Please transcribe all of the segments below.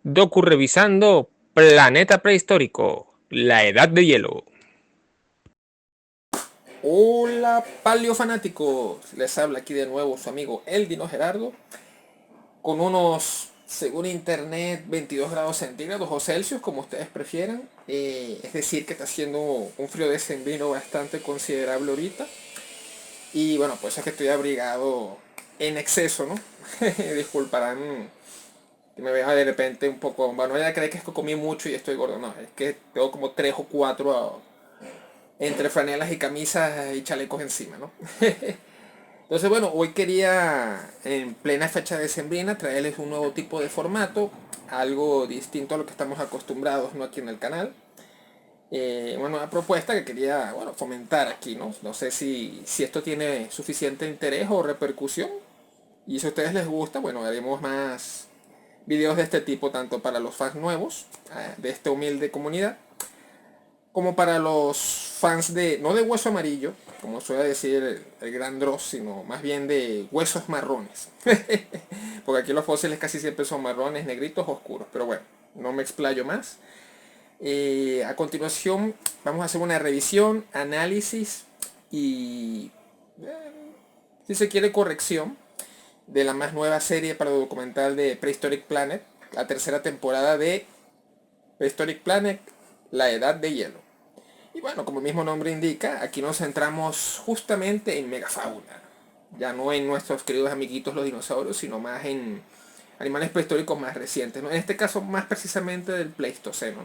Doku revisando Planeta Prehistórico, la Edad de Hielo. Hola paleofanáticos, les habla aquí de nuevo su amigo El Dino Gerardo con unos, según internet, 22 grados centígrados o Celsius, como ustedes prefieran. Es decir, que está haciendo un frío decembrino bastante considerable ahorita. Y bueno, pues es que estoy abrigado en exceso, ¿no? Disculparán que me vea de repente un poco, bueno, ya creer que es que comí mucho y estoy gordo, no, es que tengo como 3 o 4 entre franelas y camisas y chalecos encima, ¿no? Entonces, bueno, hoy quería, en plena fecha decembrina, traerles un nuevo tipo de formato, algo distinto a lo que estamos acostumbrados, ¿no? Aquí en el canal. Bueno, una propuesta que quería, bueno, fomentar aquí, ¿no? No sé si esto tiene suficiente interés o repercusión. Y si a ustedes les gusta, bueno, haremos más videos de este tipo, tanto para los fans nuevos de esta humilde comunidad, como para los fans de, no de hueso amarillo, como suele decir el gran Dross, sino más bien de huesos marrones. Porque aquí los fósiles casi siempre son marrones, negritos, oscuros. Pero bueno, no me explayo más. A continuación vamos a hacer una revisión, análisis y, si se quiere, corrección de la más nueva serie para documental de Prehistoric Planet, la tercera temporada de Prehistoric Planet, la Edad de Hielo. Y bueno, como el mismo nombre indica, aquí nos centramos justamente en megafauna. Ya no en nuestros queridos amiguitos los dinosaurios, sino más en animales prehistóricos más recientes, ¿no? En este caso más precisamente del Pleistoceno.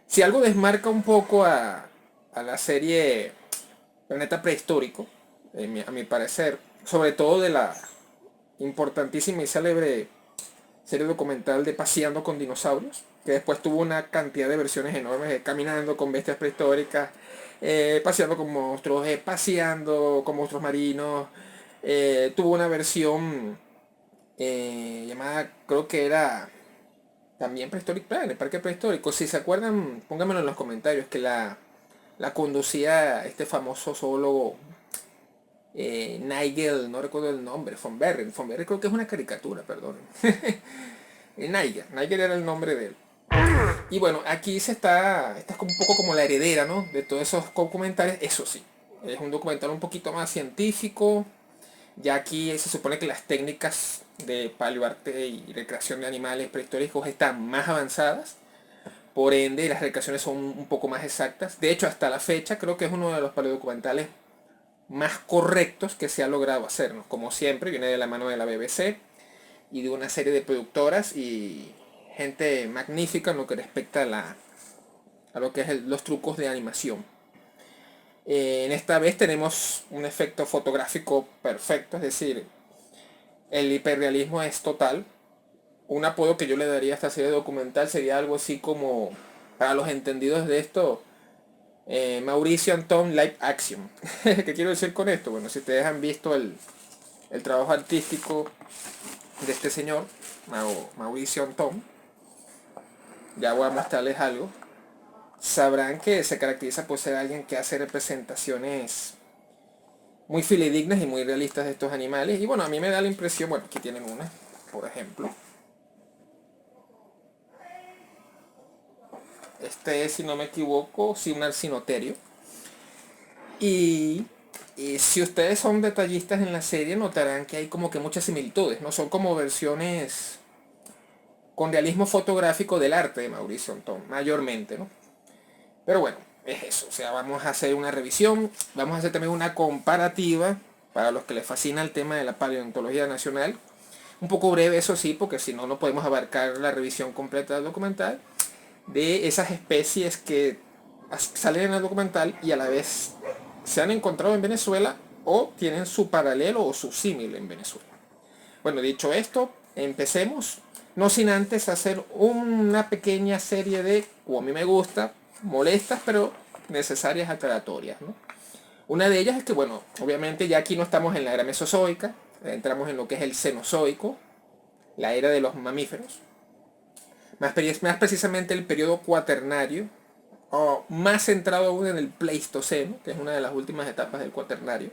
Si algo desmarca un poco a la serie Planeta Prehistórico, a mi parecer, sobre todo de la importantísima y célebre serie documental de Paseando con Dinosaurios, que después tuvo una cantidad de versiones enormes, caminando con bestias prehistóricas, paseando con monstruos, paseando con monstruos marinos. Tuvo una versión llamada, creo que era también Prehistoric Planet, el parque prehistórico. Si se acuerdan, pónganmelo en los comentarios, que la conducía este famoso zoólogo Nigel, no recuerdo el nombre, Von Berry creo que es una caricatura, perdón. Nigel era el nombre de él. Y bueno, aquí esta es un poco como la heredera, ¿no? De todos esos documentales, eso sí. Es un documental un poquito más científico. Ya aquí se supone que las técnicas de paleoarte y recreación de animales prehistóricos están más avanzadas. Por ende, las recreaciones son un poco más exactas. De hecho, hasta la fecha, creo que es uno de los paleodocumentales más correctos que se ha logrado hacer, ¿no? Como siempre, viene de la mano de la BBC y de una serie de productoras y gente magnífica en lo que respecta a lo que es los trucos de animación. En esta vez tenemos un efecto fotográfico perfecto, es decir, el hiperrealismo es total. Un apodo que yo le daría a esta serie documental sería algo así como, para los entendidos de esto, Mauricio Antón Live Action. ¿Qué quiero decir con esto? Bueno, si ustedes han visto el trabajo artístico de este señor, Mauricio Antón, ya voy a mostrarles algo, sabrán que se caracteriza por ser alguien que hace representaciones muy fidedignas y muy realistas de estos animales. Y bueno, a mí me da la impresión, bueno, aquí tienen una, por ejemplo. Este es, si no me equivoco, sí, un arcinoterio. Y si ustedes son detallistas en la serie, notarán que hay como que muchas similitudes, ¿no? Son como versiones con realismo fotográfico del arte de Mauricio Antón, mayormente, ¿no? Pero bueno, es eso. O sea, vamos a hacer una revisión, vamos a hacer también una comparativa para los que les fascina el tema de la paleontología nacional. Un poco breve, eso sí, porque si no, no podemos abarcar la revisión completa del documental, de esas especies que salen en el documental y a la vez se han encontrado en Venezuela o tienen su paralelo o su símil en Venezuela. Bueno, dicho esto, empecemos. No sin antes hacer una pequeña serie de, como a mí me gusta, molestas pero necesarias aclaratorias, ¿no? Una de ellas es que, bueno, obviamente ya aquí no estamos en la era mesozoica, entramos en lo que es el Cenozoico, la era de los mamíferos, más precisamente el periodo cuaternario, o más centrado aún en el Pleistoceno, que es una de las últimas etapas del cuaternario.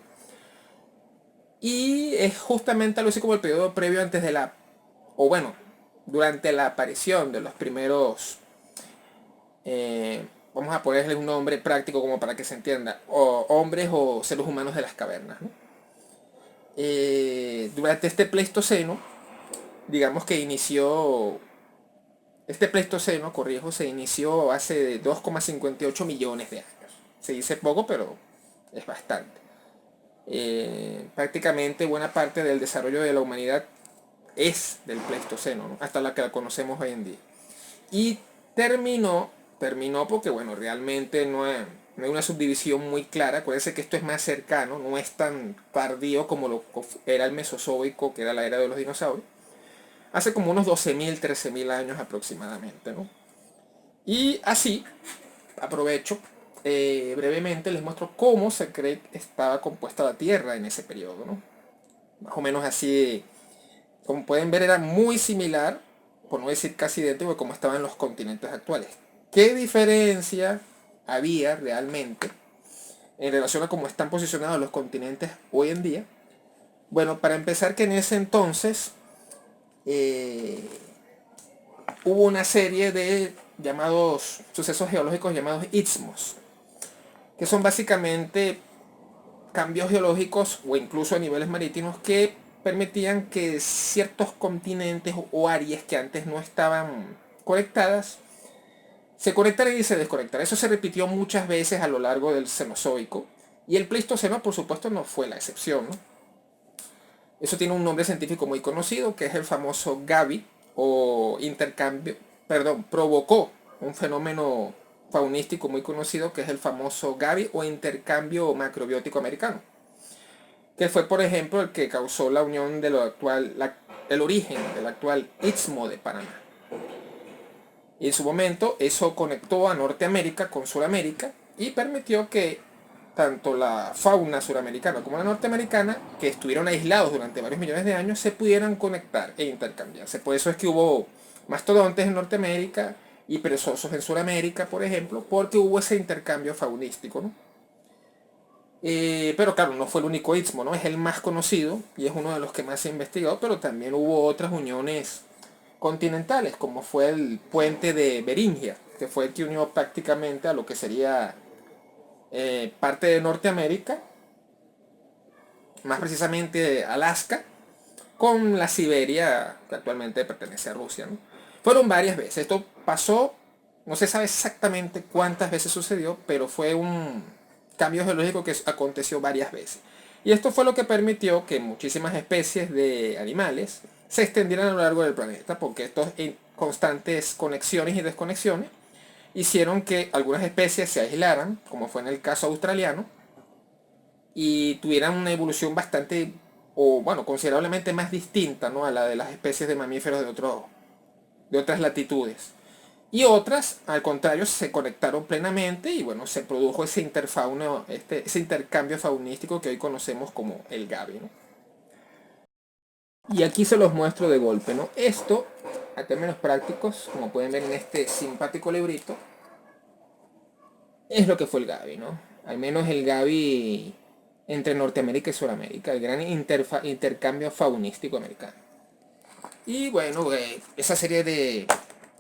Y es justamente algo así como el periodo previo antes de la, o bueno, durante la aparición de los primeros, vamos a ponerle un nombre práctico como para que se entienda, o hombres o seres humanos de las cavernas, ¿no? Durante este Pleistoceno, digamos que inició, este Pleistoceno, corrijo, se inició hace 2,58 millones de años. Se dice poco, pero es bastante. Prácticamente buena parte del desarrollo de la humanidad es del Pleistoceno, ¿no? Hasta la que la conocemos hoy en día. Y terminó porque, bueno, realmente no hay una subdivisión muy clara. Acuérdense que esto es más cercano, no es tan tardío como lo era el Mesozoico, que era la era de los dinosaurios. Hace como unos 12.000, 13.000 años aproximadamente, ¿no? Y así, aprovecho, brevemente les muestro cómo se cree que estaba compuesta la Tierra en ese periodo, ¿no? Más o menos así, como pueden ver, era muy similar, por no decir casi idéntico, a como estaban los continentes actuales. ¿Qué diferencia había realmente en relación a cómo están posicionados los continentes hoy en día? Bueno, para empezar, que en ese entonces hubo una serie de llamados sucesos geológicos llamados istmos, que son básicamente cambios geológicos o incluso a niveles marítimos que permitían que ciertos continentes o áreas que antes no estaban conectadas se conectaran y se desconectaran. Eso se repitió muchas veces a lo largo del Cenozoico, y el Pleistoceno, por supuesto, no fue la excepción, ¿no? Eso tiene un nombre científico muy conocido, que es el famoso Gavi, o intercambio, perdón, provocó un fenómeno faunístico muy conocido, que es el famoso Gavi o intercambio macrobiótico americano, que fue, por ejemplo, el que causó la unión de lo actual, el origen del actual Istmo de Panamá. Y en su momento eso conectó a Norteamérica con Sudamérica y permitió que tanto la fauna suramericana como la norteamericana, que estuvieron aislados durante varios millones de años, se pudieran conectar e intercambiarse. Por eso es que hubo mastodontes en Norteamérica y perezosos en Sudamérica, por ejemplo, porque hubo ese intercambio faunístico, ¿no? Pero claro, no fue el único istmo, ¿no? Es el más conocido y es uno de los que más se ha investigado, pero también hubo otras uniones continentales, como fue el puente de Beringia, que fue el que unió prácticamente a lo que sería parte de Norteamérica, más precisamente Alaska, con la Siberia, que actualmente pertenece a Rusia, ¿no? Fueron varias veces. Esto pasó, no se sabe exactamente cuántas veces sucedió, pero fue un cambio geológico que aconteció varias veces. Y esto fue lo que permitió que muchísimas especies de animales se extendieran a lo largo del planeta, porque estos constantes conexiones y desconexiones hicieron que algunas especies se aislaran, como fue en el caso australiano, y tuvieran una evolución bastante, o bueno, considerablemente más distinta, ¿no?, a la de las especies de mamíferos de otras latitudes. Y otras, al contrario, se conectaron plenamente y bueno, se produjo ese interfauno, ese intercambio faunístico que hoy conocemos como el Gavi, ¿no? Y aquí se los muestro de golpe, ¿no? Esto, a términos prácticos, como pueden ver en este simpático librito, es lo que fue el Gavi, ¿no? Al menos el Gavi entre Norteamérica y Sudamérica, el gran intercambio faunístico americano. Y bueno, esa serie de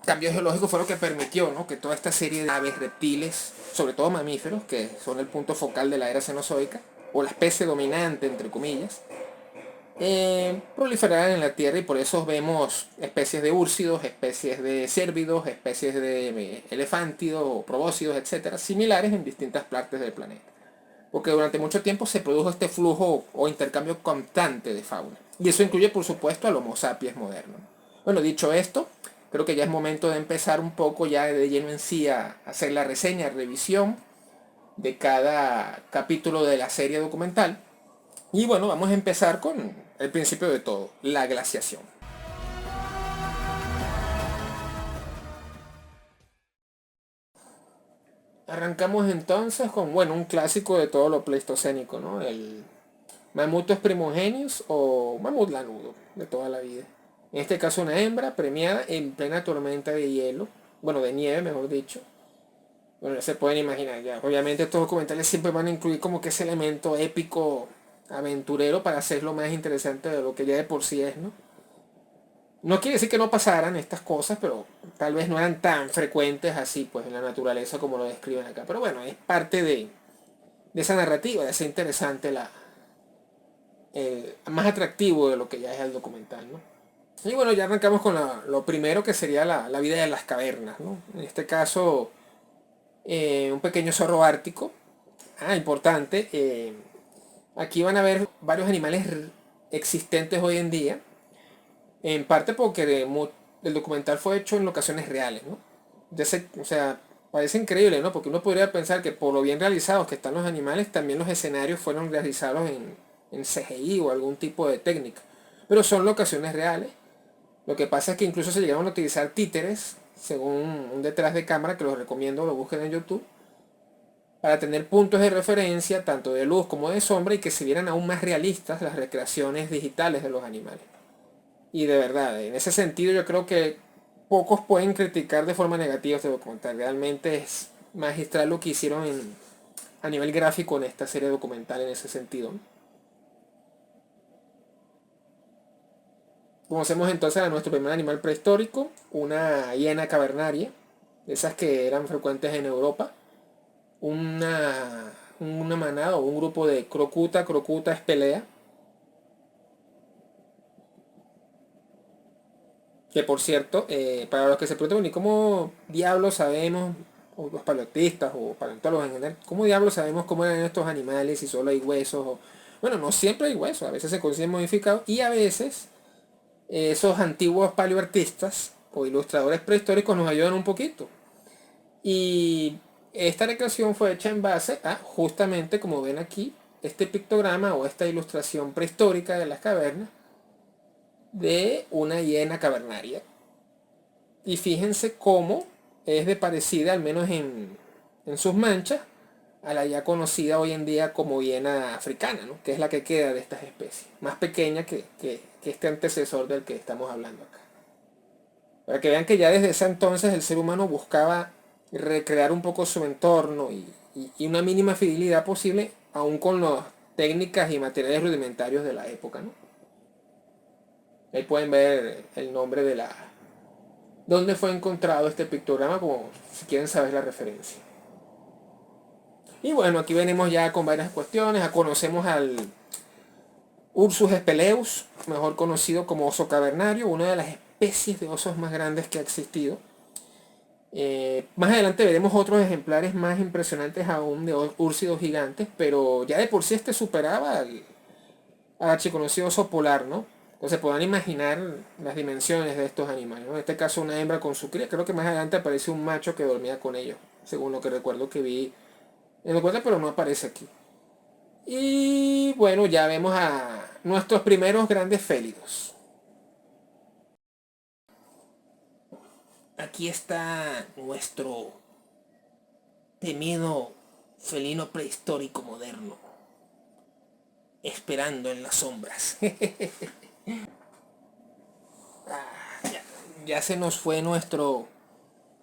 cambios geológicos fue lo que permitió, ¿no?, que toda esta serie de aves, reptiles, sobre todo mamíferos, que son el punto focal de la era cenozoica, o la especie dominante, entre comillas, proliferaran en la Tierra, y por eso vemos especies de úrsidos, especies de cérvidos, especies de elefántidos, probóscidos, etcétera, similares en distintas partes del planeta. Porque durante mucho tiempo se produjo este flujo o intercambio constante de fauna. Y eso incluye, por supuesto, al Homo sapiens moderno. Bueno, dicho esto, creo que ya es momento de empezar un poco ya de lleno en sí a hacer la reseña, revisión de cada capítulo de la serie documental. Y bueno, vamos a empezar con el principio de todo, la glaciación. Arrancamos entonces con, bueno, un clásico de todo lo pleistocénico, ¿no? El Mammuthus primogenius o mamut lanudo de toda la vida. En este caso una hembra premiada en plena tormenta de hielo, bueno, de nieve mejor dicho. Bueno, ya se pueden imaginar ya. Obviamente estos documentales siempre van a incluir como que ese elemento épico, aventurero para hacerlo más interesante de lo que ya de por sí es, ¿no? No quiere decir que no pasaran estas cosas, pero tal vez no eran tan frecuentes así, pues en la naturaleza como lo describen acá. Pero bueno, es parte de esa narrativa, de ser interesante, más atractivo de lo que ya es el documental, ¿no? Y bueno, ya arrancamos con lo primero que sería la vida de las cavernas, ¿no? En este caso, un pequeño zorro ártico. Ah, importante. Aquí van a ver varios animales existentes hoy en día. En parte porque el documental fue hecho en locaciones reales, ¿no? O sea, parece increíble, ¿no? Porque uno podría pensar que por lo bien realizados que están los animales, también los escenarios fueron realizados en CGI o algún tipo de técnica. Pero son locaciones reales. Lo que pasa es que incluso se llegaron a utilizar títeres, según un detrás de cámara, que los recomiendo, lo busquen en YouTube, para tener puntos de referencia tanto de luz como de sombra y que se vieran aún más realistas las recreaciones digitales de los animales. Y de verdad, en ese sentido yo creo que pocos pueden criticar de forma negativa este documental. Realmente es magistral lo que hicieron a nivel gráfico en esta serie documental en ese sentido. Conocemos entonces a nuestro primer animal prehistórico, una hiena cavernaria, esas que eran frecuentes en Europa, una manada o un grupo de crocuta espelea, que por cierto, para los que se preguntan, ¿y cómo diablos sabemos, o los paleotistas o paleontólogos en general, cómo diablos sabemos cómo eran estos animales si solo hay huesos? Bueno, no siempre hay huesos, a veces se consiguen modificados y a veces esos antiguos paleoartistas o ilustradores prehistóricos nos ayudan un poquito. Y esta recreación fue hecha en base a, justamente como ven aquí, este pictograma o esta ilustración prehistórica de las cavernas de una hiena cavernaria. Y fíjense cómo es de parecida, al menos en sus manchas, a la ya conocida hoy en día como hiena africana, ¿no? Que es la que queda de estas especies. Más pequeña que este antecesor del que estamos hablando acá. Para que vean que ya desde ese entonces el ser humano buscaba recrear un poco su entorno y una mínima fidelidad posible, aún con las técnicas y materiales rudimentarios de la época, ¿no? Ahí pueden ver el nombre de dónde fue encontrado este pictograma, como si quieren saber la referencia. Y bueno, aquí venimos ya con varias cuestiones. Ya conocemos al Ursus speleus, mejor conocido como oso cavernario, una de las especies de osos más grandes que ha existido. Más adelante veremos otros ejemplares más impresionantes aún de úrsidos gigantes, pero ya de por sí este superaba al archiconocido oso polar, ¿no? Entonces podrán imaginar las dimensiones de estos animales, ¿no? En este caso una hembra con su cría, creo que más adelante aparece un macho que dormía con ellos, según lo que recuerdo que vi en el cuento, pero no aparece aquí. Y bueno, ya vemos a nuestros primeros grandes félidos. Aquí está nuestro temido felino prehistórico moderno, esperando en las sombras. Ya se nos fue nuestro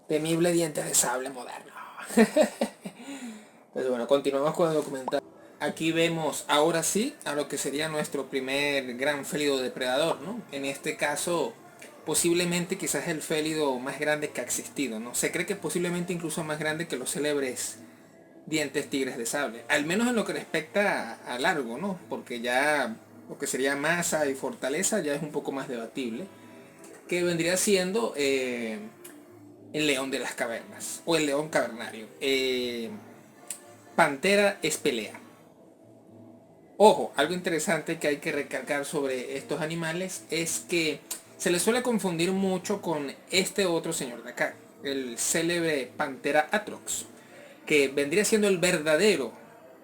temible dientes de sable moderno. Entonces bueno, continuamos con el documental. Aquí vemos ahora sí a lo que sería nuestro primer gran félido depredador, ¿no? En este caso, posiblemente quizás el félido más grande que ha existido, ¿no? Se cree que posiblemente incluso más grande que los célebres dientes tigres de sable. Al menos en lo que respecta a largo, ¿no? Porque ya lo que sería masa y fortaleza ya es un poco más debatible. Que vendría siendo el león de las cavernas o el león cavernario. Pantera espelea. Ojo, algo interesante que hay que recalcar sobre estos animales es que se les suele confundir mucho con este otro señor de acá, el célebre Pantera atrox, que vendría siendo el verdadero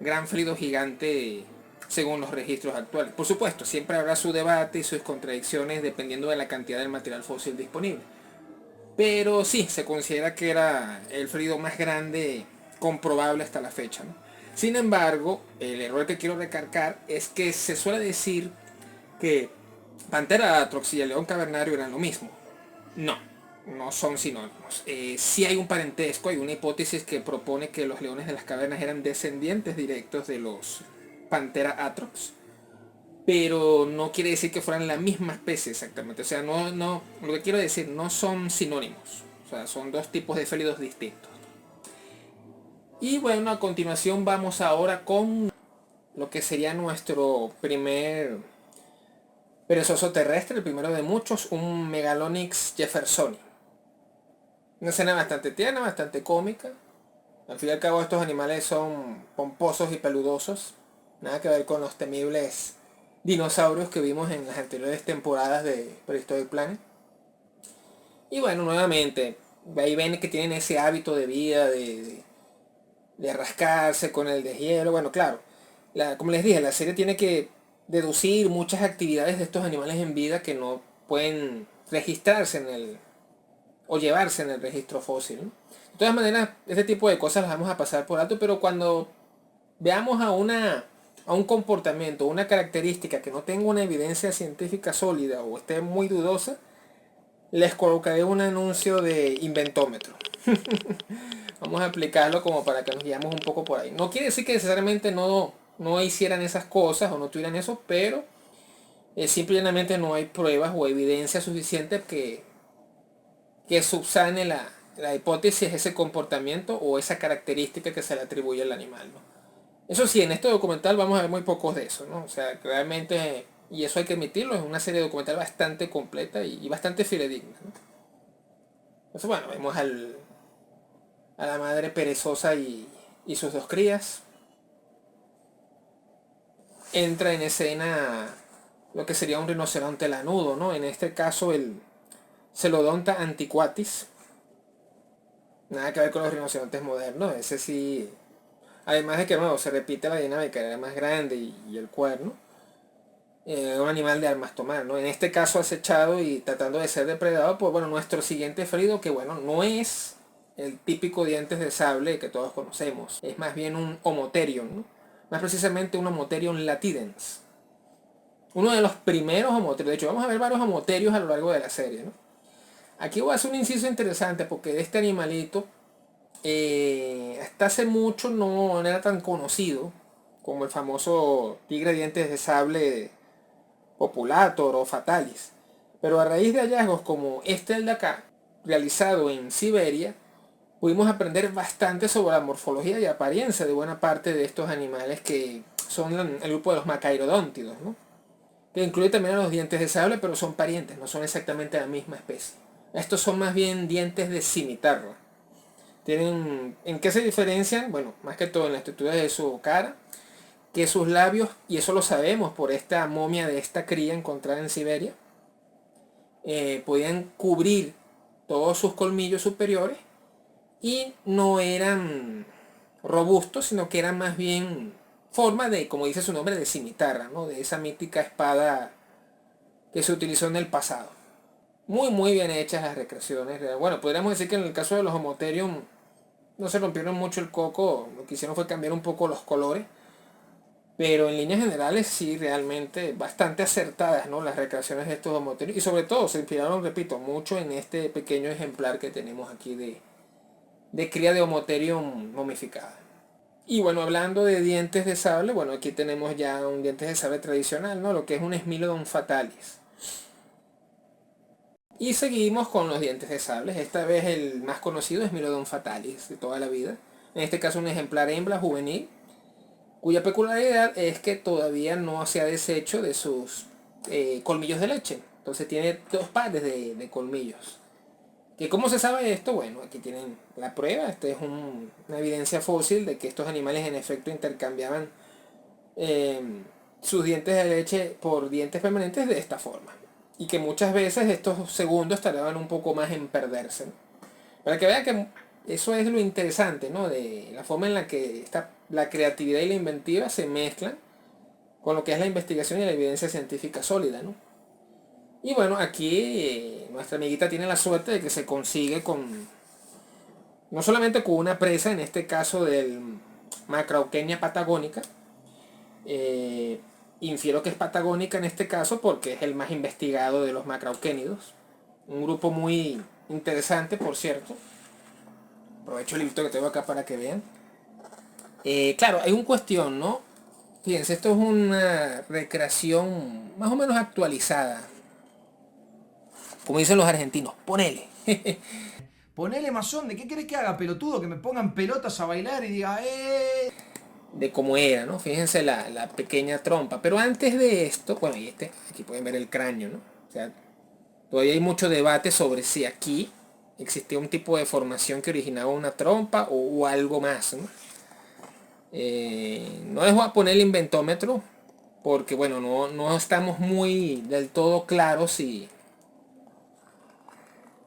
gran félido gigante según los registros actuales. Por supuesto, siempre habrá su debate y sus contradicciones dependiendo de la cantidad del material fósil disponible. Pero sí, se considera que era el félido más grande comprobable hasta la fecha, ¿no? Sin embargo, el error que quiero recalcar es que se suele decir que Pantera atrox y el león cavernario eran lo mismo. No, no son sinónimos. Sí hay un parentesco, hay una hipótesis que propone que los leones de las cavernas eran descendientes directos de los Pantera atrox, pero no quiere decir que fueran la misma especie exactamente. O sea, lo que quiero decir, no son sinónimos. O sea, son dos tipos de félidos distintos. Y bueno, a continuación vamos ahora con lo que sería nuestro primer perezoso terrestre, el primero de muchos, un Megalonyx jeffersoni. Una escena bastante tierna, bastante cómica. Al fin y al cabo estos animales son pomposos y peludosos. Nada que ver con los temibles dinosaurios que vimos en las anteriores temporadas de Prehistoric Planet. Y bueno, nuevamente, ahí ven que tienen ese hábito de vida de rascarse con el deshielo. Bueno, claro, como les dije, la serie tiene que deducir muchas actividades de estos animales en vida que no pueden registrarse o llevarse en el registro fósil, ¿no? De todas maneras, este tipo de cosas las vamos a pasar por alto, pero cuando veamos a un comportamiento, una característica que no tenga una evidencia científica sólida o esté muy dudosa, les colocaré un anuncio de inventómetro. Vamos a aplicarlo como para que nos guiamos un poco por ahí. No quiere decir que necesariamente no hicieran esas cosas o no tuvieran eso, pero simplemente no hay pruebas o evidencia suficiente que subsane la hipótesis, ese comportamiento o esa característica que se le atribuye al animal, ¿no? Eso sí, en este documental vamos a ver muy pocos de eso, ¿no? O sea, realmente, y eso hay que admitirlo, es una serie documental bastante completa y bastante fidedigna, ¿no? Entonces, bueno, vemos a la madre perezosa y sus dos crías. Entra en escena lo que sería un rinoceronte lanudo, ¿no? En este caso el Celodonta antiquatis. Nada que ver con los rinocerontes modernos, ese sí. Además de que, bueno, se repite la dinámica, era más grande y el cuerno. Un animal de armas tomar, ¿no? En este caso acechado y tratando de ser depredado, pues bueno, nuestro siguiente ferido, que bueno, no es el típico dientes de sable que todos conocemos, es más bien un Homotherium, ¿no? Más precisamente un Homotherium latidens. Uno de los primeros Homotherios, de hecho vamos a ver varios Homotherios a lo largo de la serie, ¿no? Aquí voy a hacer un inciso interesante porque de este animalito, hasta hace mucho no era tan conocido como el famoso tigre dientes de sable Populator o Fatalis. Pero a raíz de hallazgos como el de acá, realizado en Siberia, pudimos aprender bastante sobre la morfología y apariencia de buena parte de estos animales que son el grupo de los Macairodóntidos, ¿no? Que incluye también a los dientes de sable, pero son parientes, no son exactamente la misma especie. Estos son más bien dientes de cimitarra. ¿En qué se diferencian? Bueno, más que todo en la estructura de su cara, que sus labios, y eso lo sabemos por esta momia de esta cría encontrada en Siberia, podían cubrir todos sus colmillos superiores y no eran robustos, sino que eran más bien forma de, como dice su nombre, de cimitarra, ¿no? De esa mítica espada que se utilizó en el pasado. Muy bien hechas las recreaciones. Bueno, podríamos decir que en el caso de los Homotherium no se rompieron mucho el coco, lo que hicieron fue cambiar un poco los colores, pero en líneas generales sí, realmente bastante acertadas, ¿no? Las recreaciones de estos Homotherium, y sobre todo se inspiraron, repito, mucho en este pequeño ejemplar que tenemos aquí de cría de Homotherium momificada. Y bueno, hablando de dientes de sable, bueno, aquí tenemos ya un dientes de sable tradicional, ¿no? Lo que es un Smilodon fatalis. Y seguimos con los dientes de sable. Esta vez el más conocido es Smilodon fatalis de toda la vida. En este caso un ejemplar hembra juvenil, cuya peculiaridad es que todavía no se ha deshecho de sus colmillos de leche. Entonces tiene dos pares de colmillos. ¿Que cómo se sabe esto? Bueno, aquí tienen la prueba. Esta es una evidencia fósil de que estos animales en efecto intercambiaban sus dientes de leche por dientes permanentes de esta forma. Y que muchas veces estos segundos tardaban un poco más en perderse, ¿no? Para que vean que eso es lo interesante, ¿no? De la forma en la que la creatividad y la inventiva se mezclan con lo que es la investigación y la evidencia científica sólida, ¿no? Y bueno, aquí nuestra amiguita tiene la suerte de que se consigue con no solamente con una presa, en este caso del Macrauchenia patagónica. eh, Infiero que es patagónica en este caso porque es el más investigado de los macrauquénidos. Un grupo muy interesante, por cierto. Aprovecho el librito que tengo acá para que vean. Claro, hay un cuestión, ¿no? Fíjense, esto es una recreación más o menos actualizada. Como dicen los argentinos, ponele. Ponele mazón, ¿de qué querés que haga, pelotudo? Que me pongan pelotas a bailar y diga, De cómo era, ¿no? Fíjense la pequeña trompa. Pero antes de esto, bueno, y aquí pueden ver el cráneo, ¿no? O sea, todavía hay mucho debate sobre si aquí existía un tipo de formación que originaba una trompa o algo más, ¿no? No les voy a poner el inventómetro porque, bueno, no estamos muy del todo claros si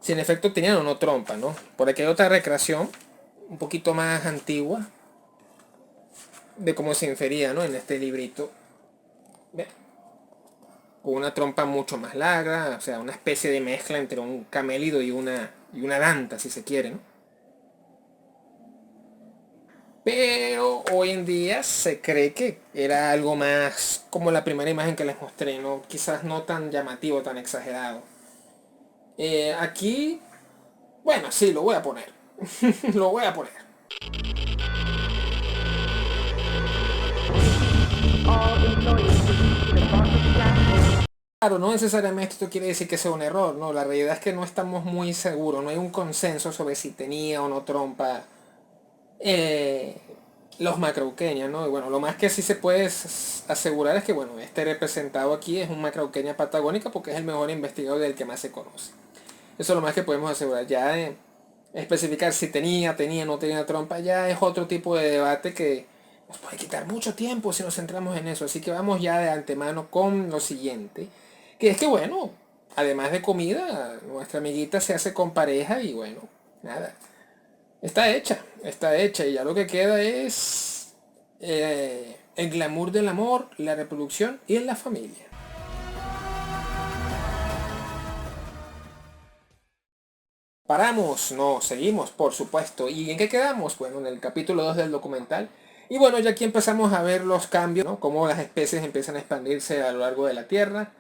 en efecto tenían o no trompa, ¿no? Por aquí hay otra recreación un poquito más antigua de cómo se infería, ¿no? En este librito. Vean, con una trompa mucho más larga, o sea, una especie de mezcla entre un camélido y una danta, si se quiere, ¿no? Pero hoy en día se cree que era algo más como la primera imagen que les mostré, ¿no? Quizás no tan llamativo, tan exagerado. Aquí, bueno, sí, lo voy a poner. Lo voy a poner. Claro, no necesariamente esto quiere decir que sea un error, ¿no? La realidad es que no estamos muy seguros, no hay un consenso sobre si tenía o no trompa eh, los macrauqueños, ¿no? Y bueno, lo más que sí se puede asegurar es que, bueno, este representado aquí es un macrauqueña patagónica porque es el mejor investigado del que más se conoce. Eso es lo más que podemos asegurar. Ya especificar si no tenía trompa, ya es otro tipo de debate que nos puede quitar mucho tiempo si nos centramos en eso. Así que vamos ya de antemano con lo siguiente, que es que, bueno, además de comida, nuestra amiguita se hace con pareja y, bueno, nada, está hecha y ya lo que queda es el glamour del amor, la reproducción y en la familia. Paramos, no, seguimos, por supuesto. ¿Y en qué quedamos? Bueno, en el capítulo 2 del documental. Y bueno, ya aquí empezamos a ver los cambios, ¿no? Cómo las especies empiezan a expandirse a lo largo de la Tierra.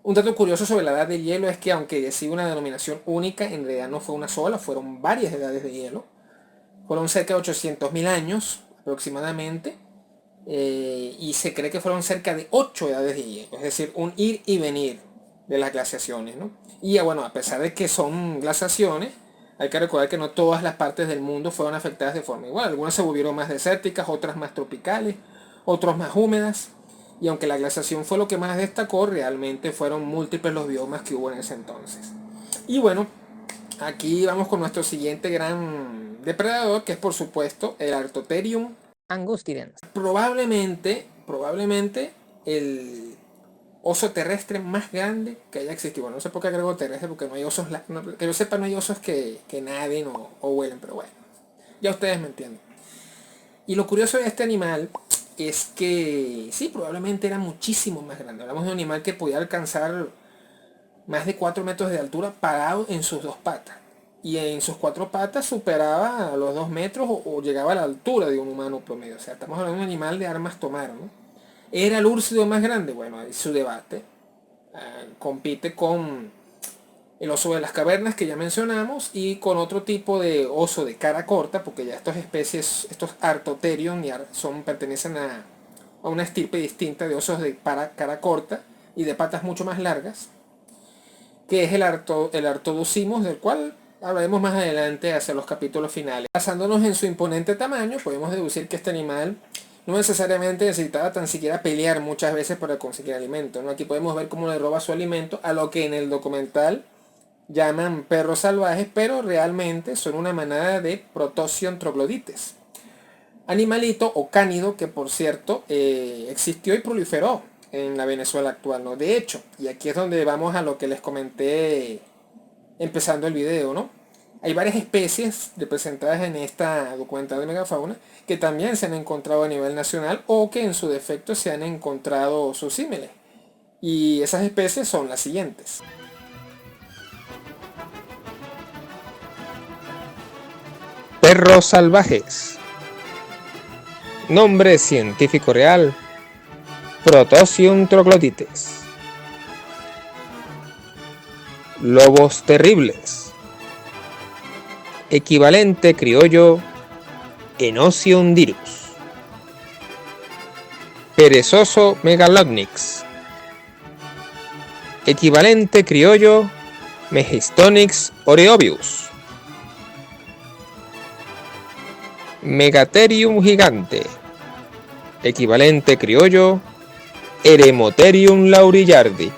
Un dato curioso sobre la edad del hielo es que aunque sigue una denominación única, en realidad no fue una sola, fueron varias edades de hielo. Fueron cerca de 800.000 años aproximadamente. Y se cree que fueron cerca de 8 edades de hielo. Es decir, un ir y venir de las glaciaciones, ¿no? Y bueno, a pesar de que son glaciaciones, hay que recordar que no todas las partes del mundo fueron afectadas de forma igual. Algunas se volvieron más desérticas, otras más tropicales, otras más húmedas. Y aunque la glaciación fue lo que más destacó, realmente fueron múltiples los biomas que hubo en ese entonces. Y bueno, aquí vamos con nuestro siguiente gran depredador, que es por supuesto el Artotherium angustians. Probablemente el oso terrestre más grande que haya existido. Bueno, no sé por qué agrego terrestre, porque no hay osos, que yo sepa, no hay osos que naden o vuelen, pero bueno, ya ustedes me entienden. Y lo curioso de este animal es que sí, probablemente era muchísimo más grande. Hablamos de un animal que podía alcanzar más de 4 metros de altura parado en sus dos patas. Y en sus 4 patas superaba a los 2 metros o llegaba a la altura de un humano promedio. O sea, estamos hablando de un animal de armas tomar, ¿no? ¿Era el úrcido más grande? Bueno, hay su debate. Compite con el oso de las cavernas que ya mencionamos y con otro tipo de oso de cara corta, porque ya estas especies, estos Artotherium, pertenecen a una estirpe distinta de osos de cara corta y de patas mucho más largas, que es el Artodosimos, del cual hablaremos más adelante hacia los capítulos finales. Basándonos en su imponente tamaño, podemos deducir que este animal no necesariamente necesitaba tan siquiera pelear muchas veces para conseguir alimento, ¿no? Aquí podemos ver cómo le roba su alimento a lo que en el documental llaman perros salvajes, pero realmente son una manada de Protosion troglodites. Animalito o cánido que, por cierto, existió y proliferó en la Venezuela actual, ¿no? De hecho, y aquí es donde vamos a lo que les comenté empezando el video, ¿no? Hay varias especies representadas en esta documental de megafauna que también se han encontrado a nivel nacional o que en su defecto se han encontrado sus símiles. Y esas especies son las siguientes. perros salvajes. Nombre científico real: Protocium troglodytes. Lobos terribles. Equivalente criollo: Enocium dirus. Perezoso megalodnix. Equivalente criollo: Megistonix oreovius. Megatherium gigante. Equivalente criollo: Eremotherium laurillardi.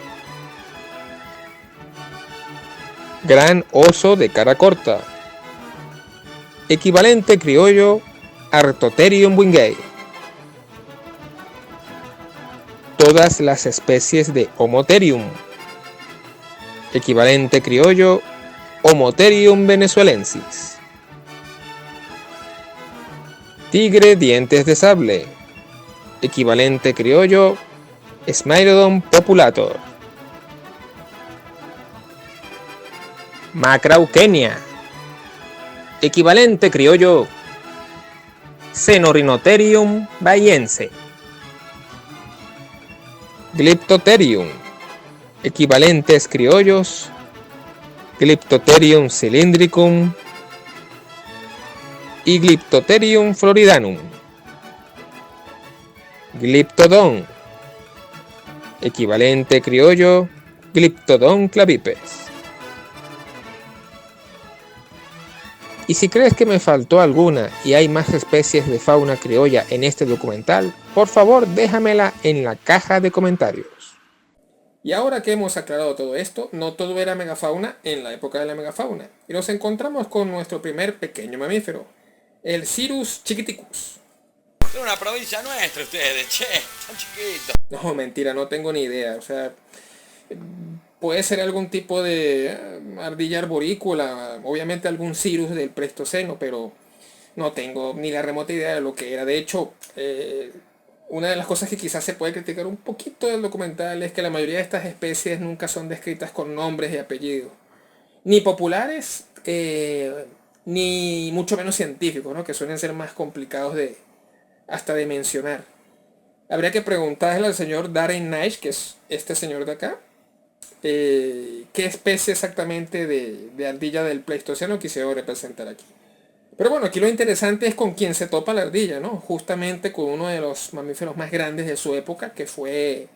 Gran oso de cara corta. Equivalente criollo: Artotherium wingei. Todas las especies de Homotherium. Equivalente criollo: Homotherium venezuelensis. Tigre dientes de sable. Equivalente criollo: Smilodon populator. Macrauchenia. Equivalente criollo: Xenorhinotherium bahiense. Glyptotherium. Equivalentes criollos: Glyptotherium cylindricum y Glyptotherium floridanum. Glyptodon. Equivalente criollo: Glyptodon clavipes. Y si crees que me faltó alguna y hay más especies de fauna criolla en este documental, por favor déjamela en la caja de comentarios. Y ahora que hemos aclarado todo esto, no todo era megafauna en la época de la megafauna. Y nos encontramos con nuestro primer pequeño mamífero, el Cirrus chiquiticus. Es una provincia nuestra ustedes, che, tan chiquitos. No, mentira, no tengo ni idea. O sea, puede ser algún tipo de ardilla arborícola, obviamente algún Cirrus del Pleistoceno, pero no tengo ni la remota idea de lo que era. De hecho, una de las cosas que quizás se puede criticar un poquito del documental es que la mayoría de estas especies nunca son descritas con nombres y apellidos, ni populares, ni mucho menos científicos, ¿no? Que suelen ser más complicados hasta de mencionar. Habría que preguntarle al señor Darren Naish, que es este señor de acá, qué especie exactamente de ardilla del Pleistoceno quisiera representar aquí. Pero bueno, aquí lo interesante es con quién se topa la ardilla, ¿no? Justamente con uno de los mamíferos más grandes de su época, que fue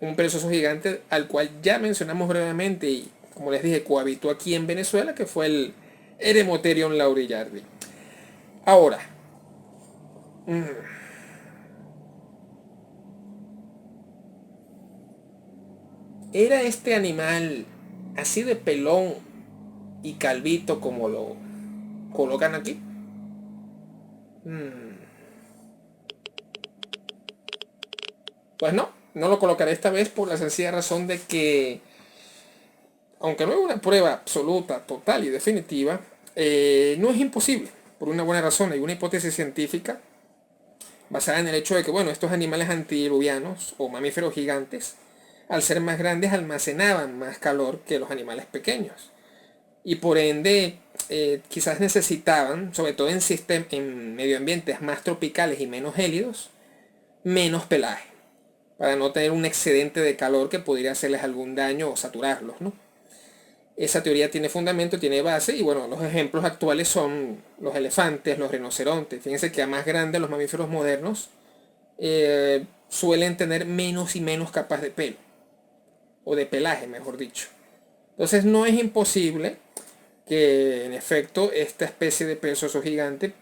un perezoso gigante al cual ya mencionamos brevemente y, como les dije, cohabitó aquí en Venezuela, que fue el Eremotherium laurillardi. Ahora, ¿era este animal así de pelón y calvito como lo colocan aquí? Pues no lo colocaré esta vez por la sencilla razón de que, aunque no hay una prueba absoluta, total y definitiva, no es imposible, por una buena razón. Hay una hipótesis científica basada en el hecho de que, bueno, estos animales antidiluvianos o mamíferos gigantes, al ser más grandes, almacenaban más calor que los animales pequeños. Y por ende, quizás necesitaban, sobre todo en medio ambientes más tropicales y menos gélidos, menos pelaje, para no tener un excedente de calor que podría hacerles algún daño o saturarlos, ¿no? Esa teoría tiene fundamento, tiene base, y bueno, los ejemplos actuales son los elefantes, los rinocerontes. Fíjense que a más grandes los mamíferos modernos suelen tener menos y menos capas de pelo, o de pelaje, mejor dicho. Entonces no es imposible que en efecto esta especie de perezoso gigante,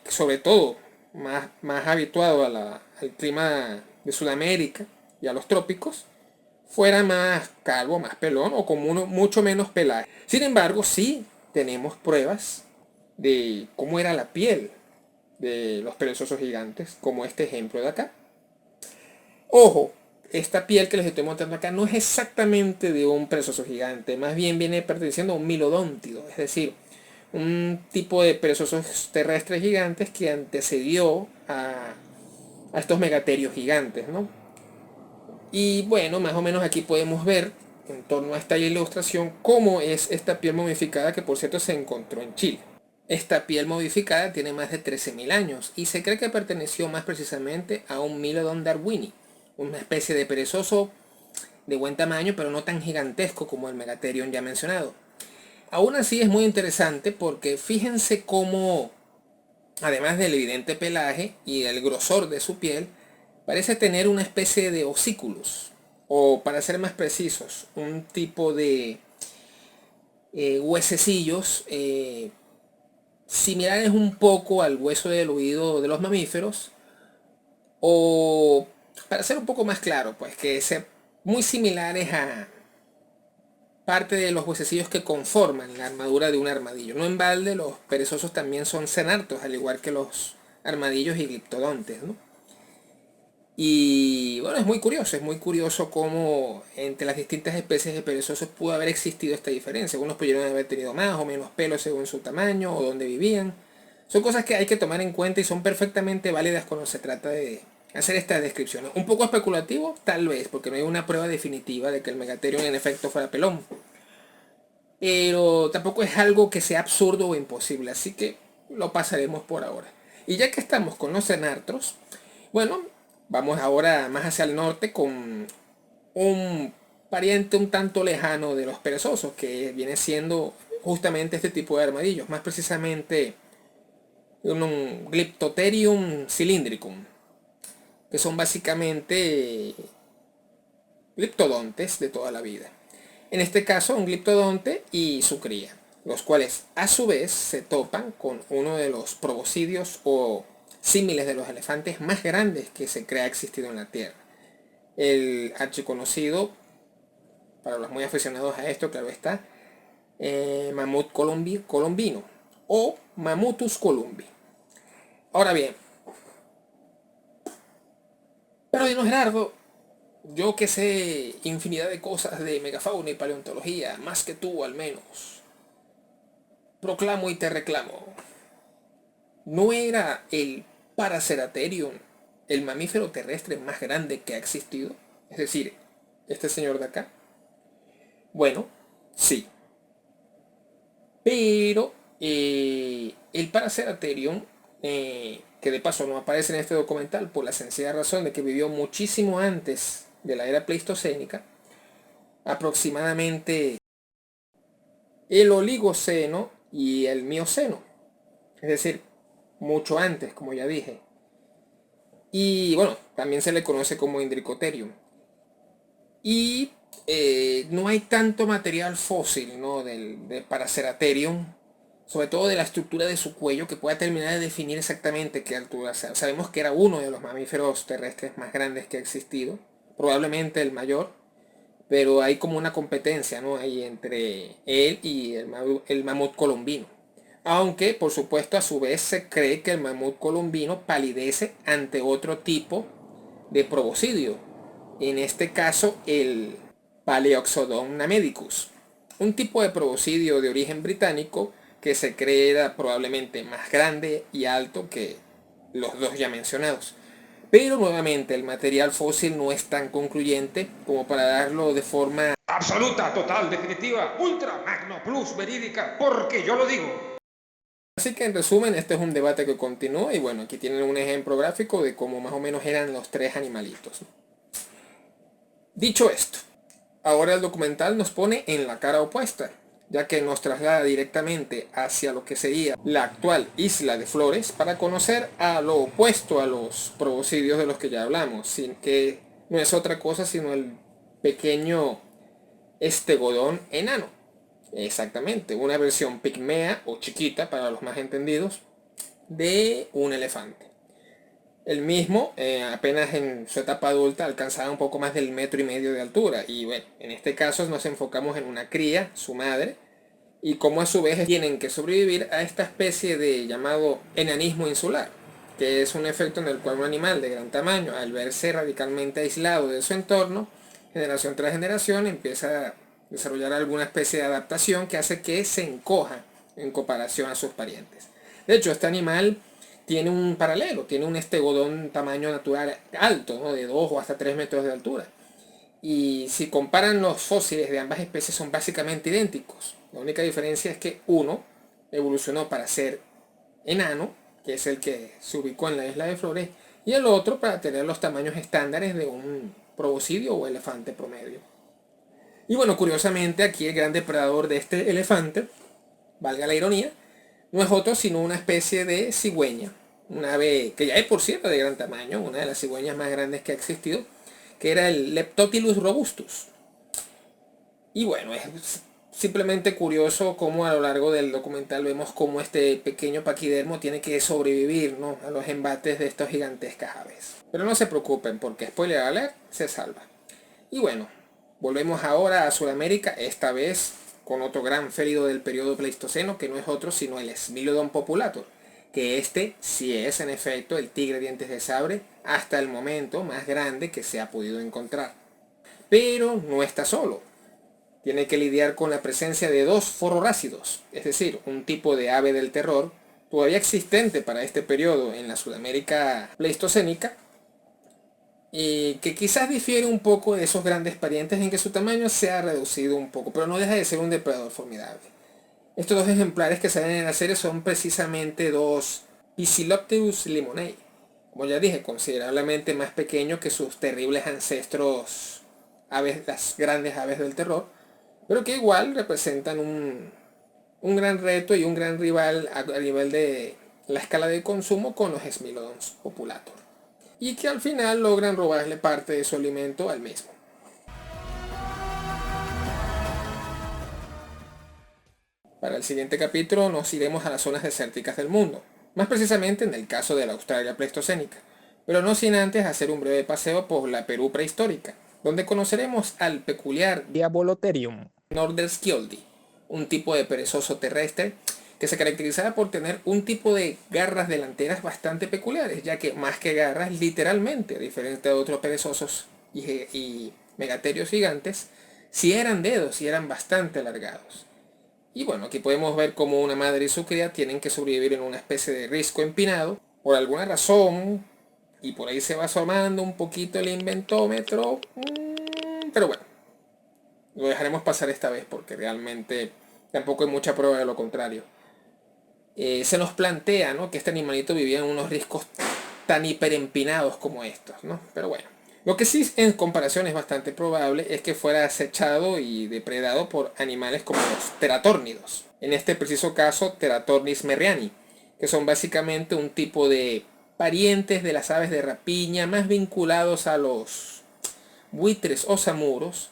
sobre todo más habituado al clima de Sudamérica y a los trópicos, fuera más calvo, más pelón o con mucho menos pelaje. Sin embargo, sí tenemos pruebas de cómo era la piel de los perezosos gigantes, como este ejemplo de acá. Ojo, esta piel que les estoy mostrando acá no es exactamente de un perezoso gigante, más bien viene perteneciendo a un milodóntido, es decir, un tipo de perezosos terrestres gigantes que antecedió a estos megatherios gigantes, ¿no? Y bueno, más o menos aquí podemos ver, en torno a esta ilustración, cómo es esta piel momificada, que por cierto se encontró en Chile. Esta piel modificada tiene más de 13.000 años y se cree que perteneció más precisamente a un Mylodon darwini, una especie de perezoso de buen tamaño pero no tan gigantesco como el Megatherium ya mencionado. Aún así es muy interesante porque fíjense cómo, además del evidente pelaje y el grosor de su piel, parece tener una especie de osículos, o para ser más precisos, un tipo de huesecillos similares un poco al hueso del oído de los mamíferos, o para ser un poco más claro, pues que sean muy similares a parte de los huesecillos que conforman la armadura de un armadillo. No en balde los perezosos también son cenartos, al igual que los armadillos y gliptodontes, ¿no? Y bueno, es muy curioso cómo entre las distintas especies de perezosos pudo haber existido esta diferencia. Algunos pudieron haber tenido más o menos pelo según su tamaño o dónde vivían. Son cosas que hay que tomar en cuenta y son perfectamente válidas cuando se trata de hacer estas descripciones. Un poco especulativo, tal vez, porque no hay una prueba definitiva de que el Megatherium en efecto fuera pelón. Pero tampoco es algo que sea absurdo o imposible, así que lo pasaremos por ahora. Y ya que estamos con los cenartros, bueno, vamos ahora más hacia el norte con un pariente un tanto lejano de los perezosos, que viene siendo justamente este tipo de armadillos, más precisamente un Glyptotherium cylindricum, que son básicamente gliptodontes de toda la vida. En este caso un gliptodonte y su cría, los cuales a su vez se topan con uno de los proboscidios o símiles de los elefantes más grandes que se cree ha existido en la Tierra. El archiconocido, para los muy aficionados a esto, claro está, mamut colombino o Mammutus columbi. Ahora bien, pero Dino Gerardo, yo que sé infinidad de cosas de megafauna y paleontología, más que tú al menos, proclamo y te reclamo, ¿no era el Paraceratherium el mamífero terrestre más grande que ha existido? Es decir, este señor de acá. Bueno, sí. Pero el Paraceratherium, que de paso no aparece en este documental por la sencilla razón de que vivió muchísimo antes de la era pleistocénica, aproximadamente el Oligoceno y el Mioceno, es decir, mucho antes, como ya dije. Y bueno, también se le conoce como Indricotherium. Y no hay tanto material fósil, ¿no?, del Paraceratherium, sobre todo de la estructura de su cuello, que pueda terminar de definir exactamente qué altura sea. Sabemos que era uno de los mamíferos terrestres más grandes que ha existido, probablemente el mayor, pero hay como una competencia, ¿no?, ahí entre él y el mamut colombino. Aunque, por supuesto, a su vez se cree que el mamut colombino palidece ante otro tipo de proboscidio. En este caso, el Paleoxodon namedicus. Un tipo de proboscidio de origen británico que se cree era probablemente más grande y alto que los dos ya mencionados. Pero nuevamente el material fósil no es tan concluyente como para darlo de forma Absoluta, total, definitiva, ultra, magno, plus, verídica, porque yo lo digo. Así que en resumen, este es un debate que continúa y bueno, aquí tienen un ejemplo gráfico de cómo más o menos eran los tres animalitos. Dicho esto, ahora el documental nos pone en la cara opuesta, ya que nos traslada directamente hacia lo que sería la actual isla de Flores para conocer a lo opuesto a los proboscidios de los que ya hablamos, sin que no es otra cosa sino el pequeño estegodón enano. Exactamente, una versión pigmea o chiquita para los más entendidos de un elefante. El mismo, apenas en su etapa adulta, alcanzaba un poco más del 1,5 metros de altura. Y bueno, en este caso nos enfocamos en una cría, su madre, y cómo a su vez tienen que sobrevivir a esta especie de llamado enanismo insular, que es un efecto en el cual un animal de gran tamaño, al verse radicalmente aislado de su entorno, generación tras generación, empieza a desarrollar alguna especie de adaptación que hace que se encoja en comparación a sus parientes. De hecho, este animal tiene un paralelo, tiene un estegodón tamaño natural alto, ¿no?, de 2 o hasta 3 metros de altura. Y si comparan los fósiles de ambas especies son básicamente idénticos. La única diferencia es que uno evolucionó para ser enano, que es el que se ubicó en la Isla de Flores, y el otro para tener los tamaños estándares de un proboscideo o elefante promedio. Y bueno, curiosamente aquí el gran depredador de este elefante, valga la ironía, no es otro sino una especie de cigüeña, una ave que ya es por cierto de gran tamaño, una de las cigüeñas más grandes que ha existido, que era el Leptotilus robustus. Y bueno, es simplemente curioso cómo a lo largo del documental vemos cómo este pequeño paquidermo tiene que sobrevivir, ¿no?, a los embates de estas gigantescas aves. Pero no se preocupen porque, spoiler alert, se salva. Y bueno, volvemos ahora a Sudamérica, esta vez con otro gran férido del periodo Pleistoceno, que no es otro sino el Smilodon populator, que este sí es en efecto el tigre dientes de sable hasta el momento más grande que se ha podido encontrar. Pero no está solo. Tiene que lidiar con la presencia de dos forrorácidos, es decir, un tipo de ave del terror todavía existente para este periodo en la Sudamérica pleistocénica, y que quizás difiere un poco de esos grandes parientes en que su tamaño se ha reducido un poco, pero no deja de ser un depredador formidable. Estos dos ejemplares que salen en la serie son precisamente dos Psilopteus limonei, como ya dije, considerablemente más pequeños que sus terribles ancestros aves, las grandes aves del terror, pero que igual representan un gran reto y un gran rival a nivel de la escala de consumo con los Smilodons populator, y que al final logran robarle parte de su alimento al mismo. Para el siguiente capítulo nos iremos a las zonas desérticas del mundo, más precisamente en el caso de la Australia pleistocénica, pero no sin antes hacer un breve paseo por la Perú prehistórica, donde conoceremos al peculiar Diabolotherium. Nordenskjöld, un tipo de perezoso terrestre que se caracterizaba por tener un tipo de garras delanteras bastante peculiares, ya que más que garras, literalmente, a diferencia de otros perezosos y megaterios gigantes, sí eran dedos y eran bastante alargados. Y bueno, aquí podemos ver cómo una madre y su cría tienen que sobrevivir en una especie de risco empinado, por alguna razón, y por ahí se va asomando un poquito el inventómetro, pero bueno, lo dejaremos pasar esta vez porque realmente tampoco hay mucha prueba de lo contrario. Se nos plantea, ¿no?, que este animalito vivía en unos riscos tan hiperempinados como estos, ¿no? Pero bueno, lo que sí en comparación es bastante probable es que fuera acechado y depredado por animales como los teratórnidos. En este preciso caso, Teratornis merriani, que son básicamente un tipo de parientes de las aves de rapiña más vinculados a los buitres o samuros,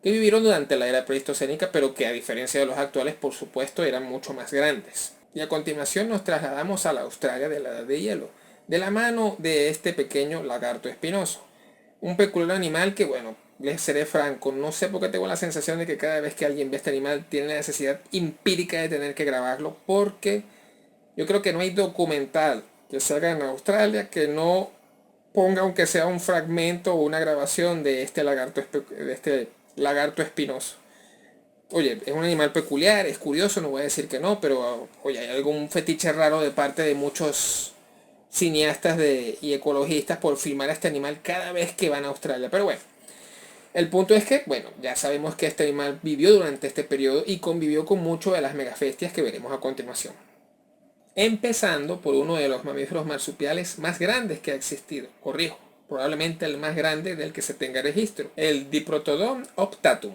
que vivieron durante la era pleistocénica, pero que a diferencia de los actuales, por supuesto, eran mucho más grandes. Y a continuación nos trasladamos a la Australia de la Edad de Hielo, de la mano de este pequeño lagarto espinoso. Un peculiar animal que, bueno, les seré franco, no sé por qué tengo la sensación de que cada vez que alguien ve este animal tiene la necesidad empírica de tener que grabarlo, porque yo creo que no hay documental que se haga en Australia que no ponga, aunque sea un fragmento o una grabación de este lagarto espinoso. Oye, es un animal peculiar, es curioso, no voy a decir que no, pero oye, hay algún fetiche raro de parte de muchos cineastas y ecologistas por filmar a este animal cada vez que van a Australia. Pero bueno, el punto es que, bueno, ya sabemos que este animal vivió durante este periodo y convivió con mucho de las megafestias que veremos a continuación. Empezando por uno de los mamíferos marsupiales más grandes que ha existido, corrijo, probablemente el más grande del que se tenga registro, el Diprotodon optatum.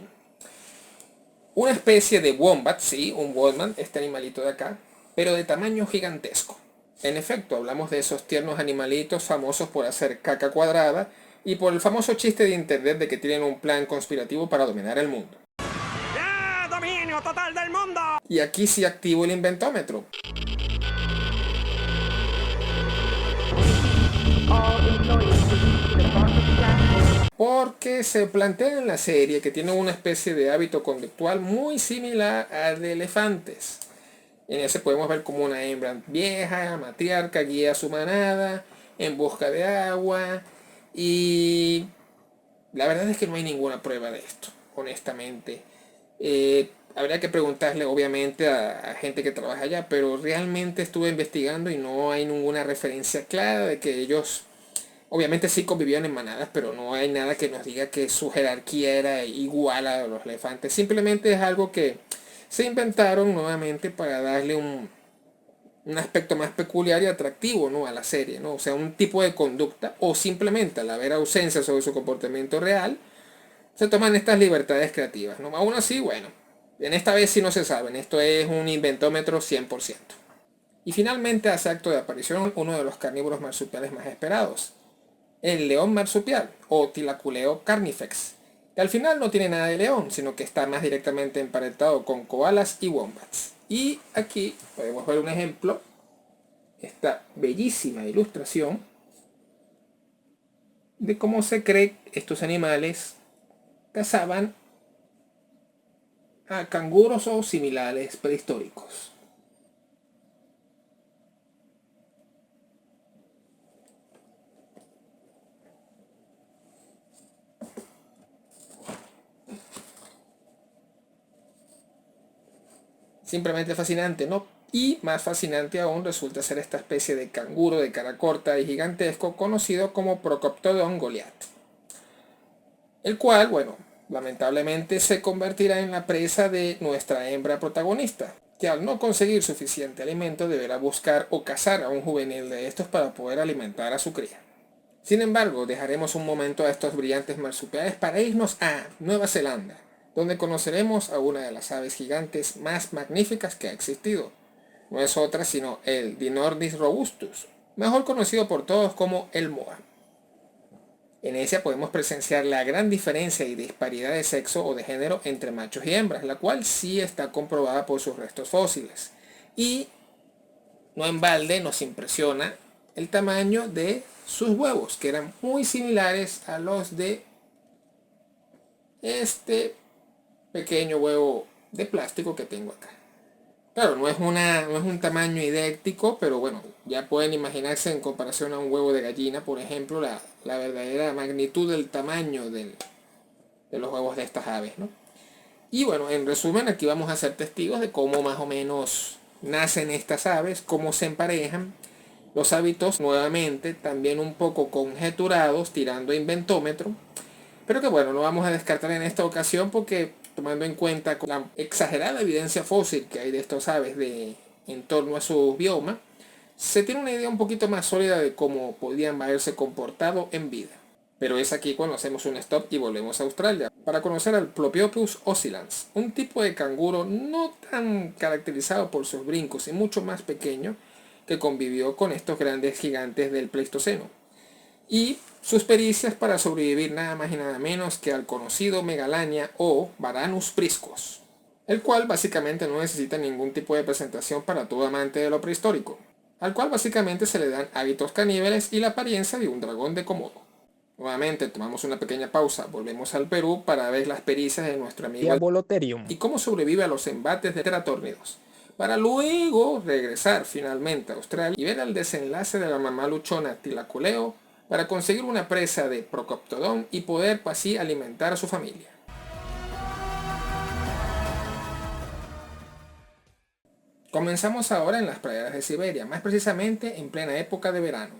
Una especie de wombat, sí, un wombat, este animalito de acá, pero de tamaño gigantesco. En efecto, hablamos de esos tiernos animalitos famosos por hacer caca cuadrada y por el famoso chiste de internet de que tienen un plan conspirativo para dominar el mundo. ¡Ya! ¡Dominio total del mundo! Y aquí sí activo el inventómetro. Porque se plantea en la serie que tiene una especie de hábito conductual muy similar al de elefantes. En ese podemos ver como una hembra vieja, matriarca, guía a su manada en busca de agua, y la verdad es que no hay ninguna prueba de esto, honestamente. Habría que preguntarle obviamente a gente que trabaja allá, pero realmente estuve investigando y no hay ninguna referencia clara de que ellos, obviamente sí convivían en manadas, pero no hay nada que nos diga que su jerarquía era igual a los elefantes. Simplemente es algo que se inventaron nuevamente para darle un aspecto más peculiar y atractivo, ¿no?, a la serie, ¿no? O sea, un tipo de conducta, o simplemente al haber ausencia sobre su comportamiento real, se toman estas libertades creativas, ¿no? Aún así, bueno, en esta vez sí no se saben, esto es un inventómetro 100%. Y finalmente hace acto de aparición uno de los carnívoros marsupiales más esperados, el león marsupial, o Thylacoleo carnifex, que al final no tiene nada de león, sino que está más directamente emparentado con koalas y wombats. Y aquí podemos ver un ejemplo, esta bellísima ilustración de cómo se cree estos animales cazaban a canguros o similares prehistóricos. Simplemente fascinante, ¿no? Y más fascinante aún resulta ser esta especie de canguro de cara corta y gigantesco conocido como Procoptodon goliath, el cual, bueno, lamentablemente se convertirá en la presa de nuestra hembra protagonista, que al no conseguir suficiente alimento deberá buscar o cazar a un juvenil de estos para poder alimentar a su cría. Sin embargo, dejaremos un momento a estos brillantes marsupiales para irnos a Nueva Zelanda, donde conoceremos a una de las aves gigantes más magníficas que ha existido. No es otra sino el Dinornis robustus, mejor conocido por todos como el moa. En ella podemos presenciar la gran diferencia y disparidad de sexo o de género entre machos y hembras, la cual sí está comprobada por sus restos fósiles. Y no en balde nos impresiona el tamaño de sus huevos, que eran muy similares a los de este pequeño huevo de plástico que tengo acá. Claro, no es un tamaño idéntico, pero bueno, ya pueden imaginarse en comparación a un huevo de gallina, por ejemplo, la verdadera magnitud del tamaño de los huevos de estas aves, ¿no? Y bueno, en resumen, aquí vamos a ser testigos de cómo más o menos nacen estas aves, cómo se emparejan, los hábitos nuevamente también un poco conjeturados, tirando a inventómetro, pero que bueno, no vamos a descartar en esta ocasión porque tomando en cuenta la exagerada evidencia fósil que hay de estas aves en torno a su bioma, se tiene una idea un poquito más sólida de cómo podían haberse comportado en vida. Pero es aquí cuando hacemos un stop y volvemos a Australia para conocer al Plopiopius oscillans, un tipo de canguro no tan caracterizado por sus brincos y mucho más pequeño que convivió con estos grandes gigantes del Pleistoceno, y sus pericias para sobrevivir nada más y nada menos que al conocido Megalania o Varanus priscus, el cual básicamente no necesita ningún tipo de presentación para todo amante de lo prehistórico, al cual básicamente se le dan hábitos caníbales y la apariencia de un dragón de Komodo. Nuevamente tomamos una pequeña pausa, volvemos al Perú para ver las pericias de nuestro amigo Diabolotherium. y cómo sobrevive a los embates de teratórnidos, para luego regresar finalmente a Australia y ver el desenlace de la mamá luchona Thylacoleo para conseguir una presa de Procoptodon y poder así alimentar a su familia. Comenzamos ahora en las praderas de Siberia, más precisamente en plena época de verano.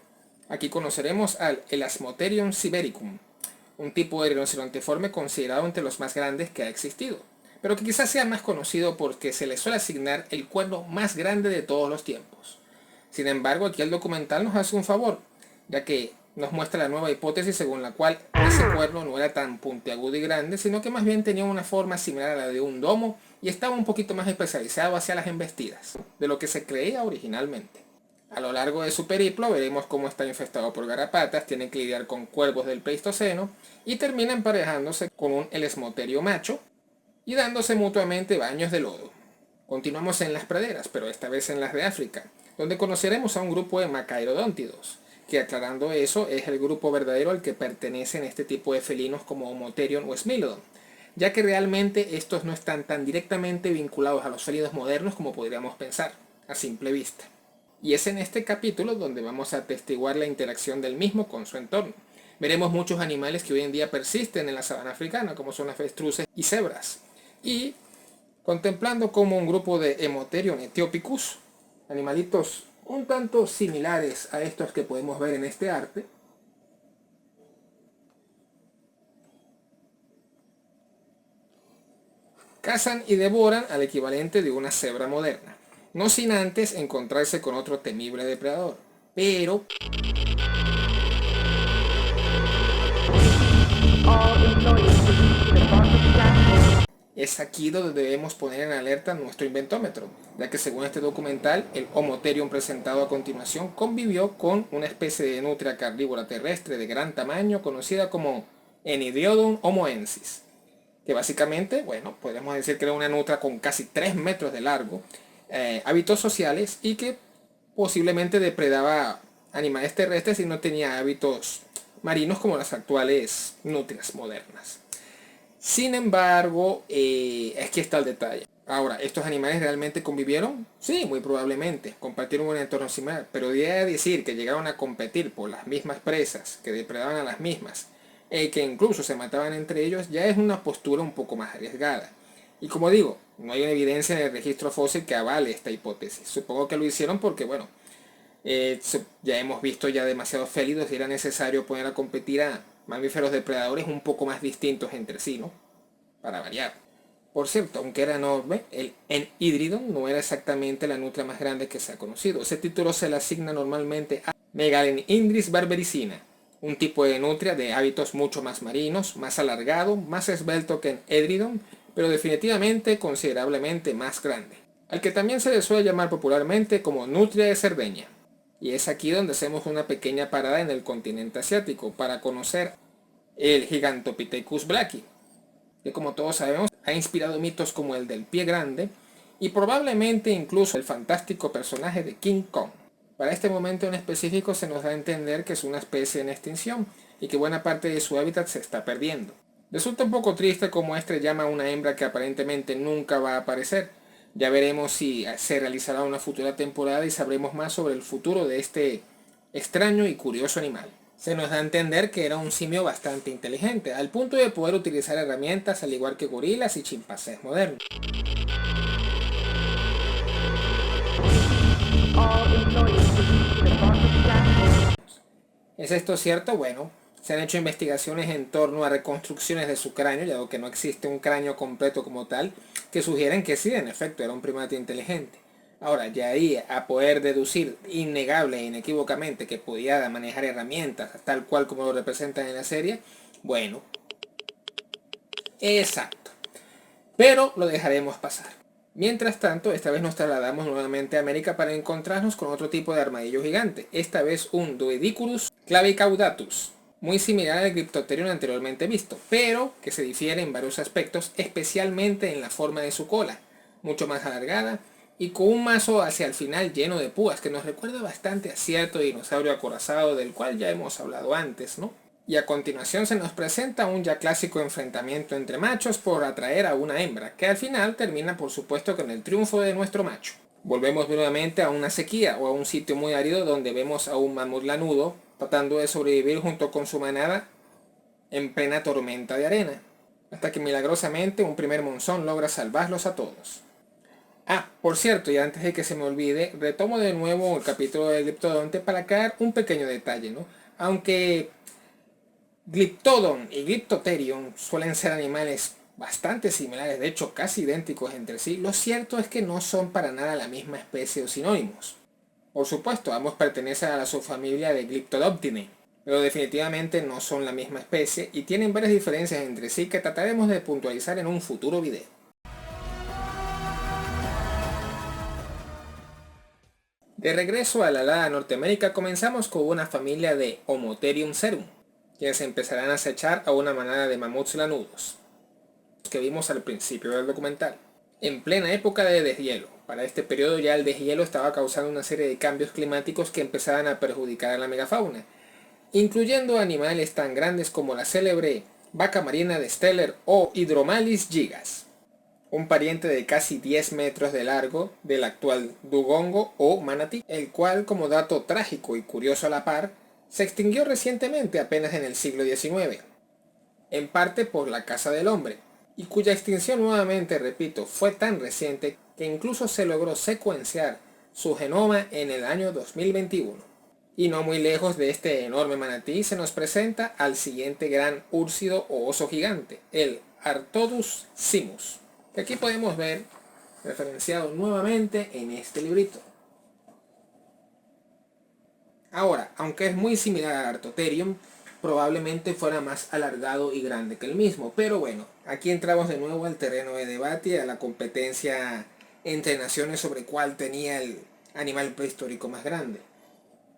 Aquí conoceremos al Elasmotherium sibericum, un tipo de rinocerontiforme considerado entre los más grandes que ha existido, pero que quizás sea más conocido porque se le suele asignar el cuerno más grande de todos los tiempos. Sin embargo, aquí el documental nos hace un favor, ya que nos muestra la nueva hipótesis según la cual ese cuerno no era tan puntiagudo y grande, sino que más bien tenía una forma similar a la de un domo y estaba un poquito más especializado hacia las embestidas, de lo que se creía originalmente. A lo largo de su periplo veremos cómo está infestado por garrapatas, tiene que lidiar con cuervos del Pleistoceno y termina emparejándose con un elesmoterio macho y dándose mutuamente baños de lodo. Continuamos en las praderas, pero esta vez en las de África, donde conoceremos a un grupo de Machaerodontidos, que aclarando eso es el grupo verdadero al que pertenecen este tipo de felinos como Homotherium o Smilodon, ya que realmente estos no están tan directamente vinculados a los felinos modernos como podríamos pensar, a simple vista. Y es en este capítulo donde vamos a atestiguar la interacción del mismo con su entorno. Veremos muchos animales que hoy en día persisten en la sabana africana, como son avestruces y cebras. Y contemplando como un grupo de Hemotherium ethiopicus, animalitos un tanto similares a estos que podemos ver en este arte, cazan y devoran al equivalente de una cebra moderna, no sin antes encontrarse con otro temible depredador. Pero es aquí donde debemos poner en alerta nuestro inventómetro, ya que según este documental, el Homo therium presentado a continuación convivió con una especie de nutria carnívora terrestre de gran tamaño conocida como Enidriodon homoensis, que básicamente, bueno, podríamos decir que era una nutria con casi 3 metros de largo, hábitos sociales y que posiblemente depredaba animales terrestres y no tenía hábitos marinos como las actuales nutrias modernas. Sin embargo, aquí está el detalle. Ahora, ¿estos animales realmente convivieron? Sí, muy probablemente. Compartieron un entorno similar. Pero de ahí a decir que llegaron a competir por las mismas presas, que depredaban a las mismas, que incluso se mataban entre ellos, ya es una postura un poco más arriesgada. Y como digo, no hay una evidencia en el registro fósil que avale esta hipótesis. Supongo que lo hicieron porque, bueno, ya hemos visto ya demasiados félidos y era necesario poner a competir a mamíferos depredadores un poco más distintos entre sí, ¿no? Para variar. Por cierto, aunque era enorme, el Enhydridon no era exactamente la nutria más grande que se ha conocido. Ese título se le asigna normalmente a Megalenhydris barbericina, un tipo de nutria de hábitos mucho más marinos, más alargado, más esbelto que Enhydridon, pero definitivamente considerablemente más grande, al que también se le suele llamar popularmente como nutria de Cerdeña. Y es aquí donde hacemos una pequeña parada en el continente asiático para conocer el Gigantopithecus blacki, que como todos sabemos ha inspirado mitos como el del pie grande y probablemente incluso el fantástico personaje de King Kong. Para este momento en específico se nos da a entender que es una especie en extinción y que buena parte de su hábitat se está perdiendo. Resulta un poco triste como este llama a una hembra que aparentemente nunca va a aparecer. Ya veremos si se realizará una futura temporada y sabremos más sobre el futuro de este extraño y curioso animal. Se nos da a entender que era un simio bastante inteligente, al punto de poder utilizar herramientas al igual que gorilas y chimpancés modernos. ¿Es esto cierto? Bueno, se han hecho investigaciones en torno a reconstrucciones de su cráneo, ya que no existe un cráneo completo como tal, que sugieren que sí, en efecto, era un primate inteligente. Ahora, ya ahí a poder deducir innegable e inequívocamente que podía manejar herramientas tal cual como lo representan en la serie, bueno, exacto. Pero lo dejaremos pasar. Mientras tanto, esta vez nos trasladamos nuevamente a América para encontrarnos con otro tipo de armadillo gigante, esta vez un Doedicurus clavicaudatus, muy similar al Glyptotherium anteriormente visto, pero que se difiere en varios aspectos, especialmente en la forma de su cola, mucho más alargada y con un mazo hacia el final lleno de púas que nos recuerda bastante a cierto dinosaurio acorazado del cual ya hemos hablado antes, ¿no? Y a continuación se nos presenta un ya clásico enfrentamiento entre machos por atraer a una hembra, que al final termina por supuesto con el triunfo de nuestro macho. Volvemos nuevamente a una sequía o a un sitio muy árido donde vemos a un mamut lanudo tratando de sobrevivir junto con su manada en plena tormenta de arena, hasta que milagrosamente un primer monzón logra salvarlos a todos. Ah, por cierto, y antes de que se me olvide, retomo de nuevo el capítulo del Glyptodonte para aclarar un pequeño detalle, ¿no? Aunque Glyptodon y Glyptotherium suelen ser animales bastante similares, de hecho casi idénticos entre sí, lo cierto es que no son para nada la misma especie o sinónimos. Por supuesto, ambos pertenecen a la subfamilia de Glyptodoptinae, pero definitivamente no son la misma especie y tienen varias diferencias entre sí que trataremos de puntualizar en un futuro video. De regreso a la helada Norteamérica comenzamos con una familia de Homotherium serum, quienes empezarán a acechar a una manada de mamuts lanudos, que vimos al principio del documental, en plena época de deshielo. Para este periodo ya el deshielo estaba causando una serie de cambios climáticos que empezaban a perjudicar a la megafauna, incluyendo animales tan grandes como la célebre vaca marina de Steller o Hydromalis gigas, un pariente de casi 10 metros de largo del actual dugongo o manatí, el cual, como dato trágico y curioso a la par, se extinguió recientemente apenas en el siglo XIX, en parte por la caza del hombre, y cuya extinción nuevamente, repito, fue tan reciente que incluso se logró secuenciar su genoma en el año 2021. Y no muy lejos de este enorme manatí se nos presenta al siguiente gran úrcido o oso gigante, el Artodus simus, que aquí podemos ver referenciado nuevamente en este librito. Ahora, aunque es muy similar al Artotherium, probablemente fuera más alargado y grande que el mismo, pero bueno, aquí entramos de nuevo al terreno de debate y a la competencia entre naciones sobre cuál tenía el animal prehistórico más grande.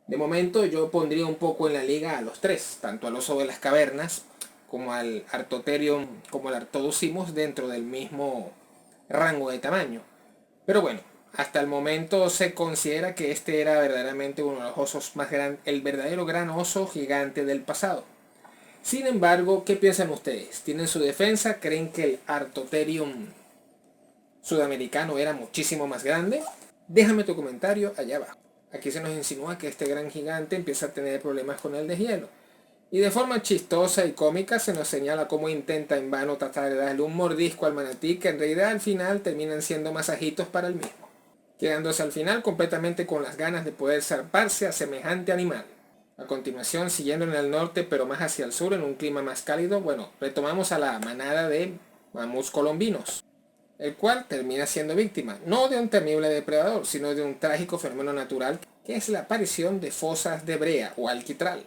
De momento yo pondría un poco en la liga a los tres, tanto al oso de las cavernas como al Artotherium, como al Artodosimos, dentro del mismo rango de tamaño. Pero bueno, hasta el momento se considera que este era verdaderamente uno de los osos más grandes, el verdadero gran oso gigante del pasado. Sin embargo, ¿qué piensan ustedes? ¿Tienen su defensa? ¿Creen que el Artotherium sudamericano era muchísimo más grande? Déjame tu comentario allá abajo. Aquí se nos insinúa que este gran gigante empieza a tener problemas con el deshielo. Y de forma chistosa y cómica se nos señala cómo intenta en vano tratar de darle un mordisco al manatí, que en realidad al final terminan siendo masajitos para el mismo, quedándose al final completamente con las ganas de poder zarparse a semejante animal. A continuación, siguiendo en el norte pero más hacia el sur, en un clima más cálido, bueno, retomamos a la manada de mamuts colombinos, el cual termina siendo víctima, no de un temible depredador, sino de un trágico fenómeno natural, que es la aparición de fosas de brea o alquitral,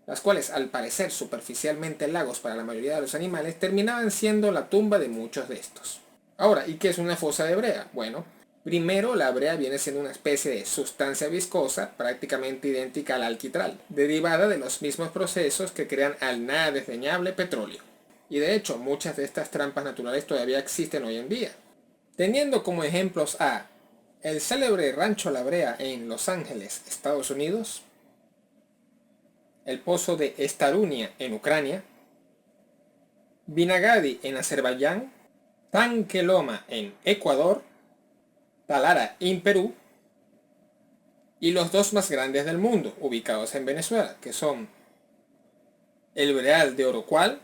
las cuales, al parecer superficialmente lagos para la mayoría de los animales, terminaban siendo la tumba de muchos de estos. Ahora, ¿y qué es una fosa de brea? Bueno, primero, la brea viene siendo una especie de sustancia viscosa prácticamente idéntica al alquitral, derivada de los mismos procesos que crean al nada desdeñable petróleo. Y de hecho, muchas de estas trampas naturales todavía existen hoy en día. Teniendo como ejemplos a el célebre Rancho La Brea en Los Ángeles, Estados Unidos, el pozo de Starunia en Ucrania, Binagadi en Azerbaiyán, Tanque Loma en Ecuador, Talara en Perú, y los dos más grandes del mundo, ubicados en Venezuela, que son el Breal de Orocual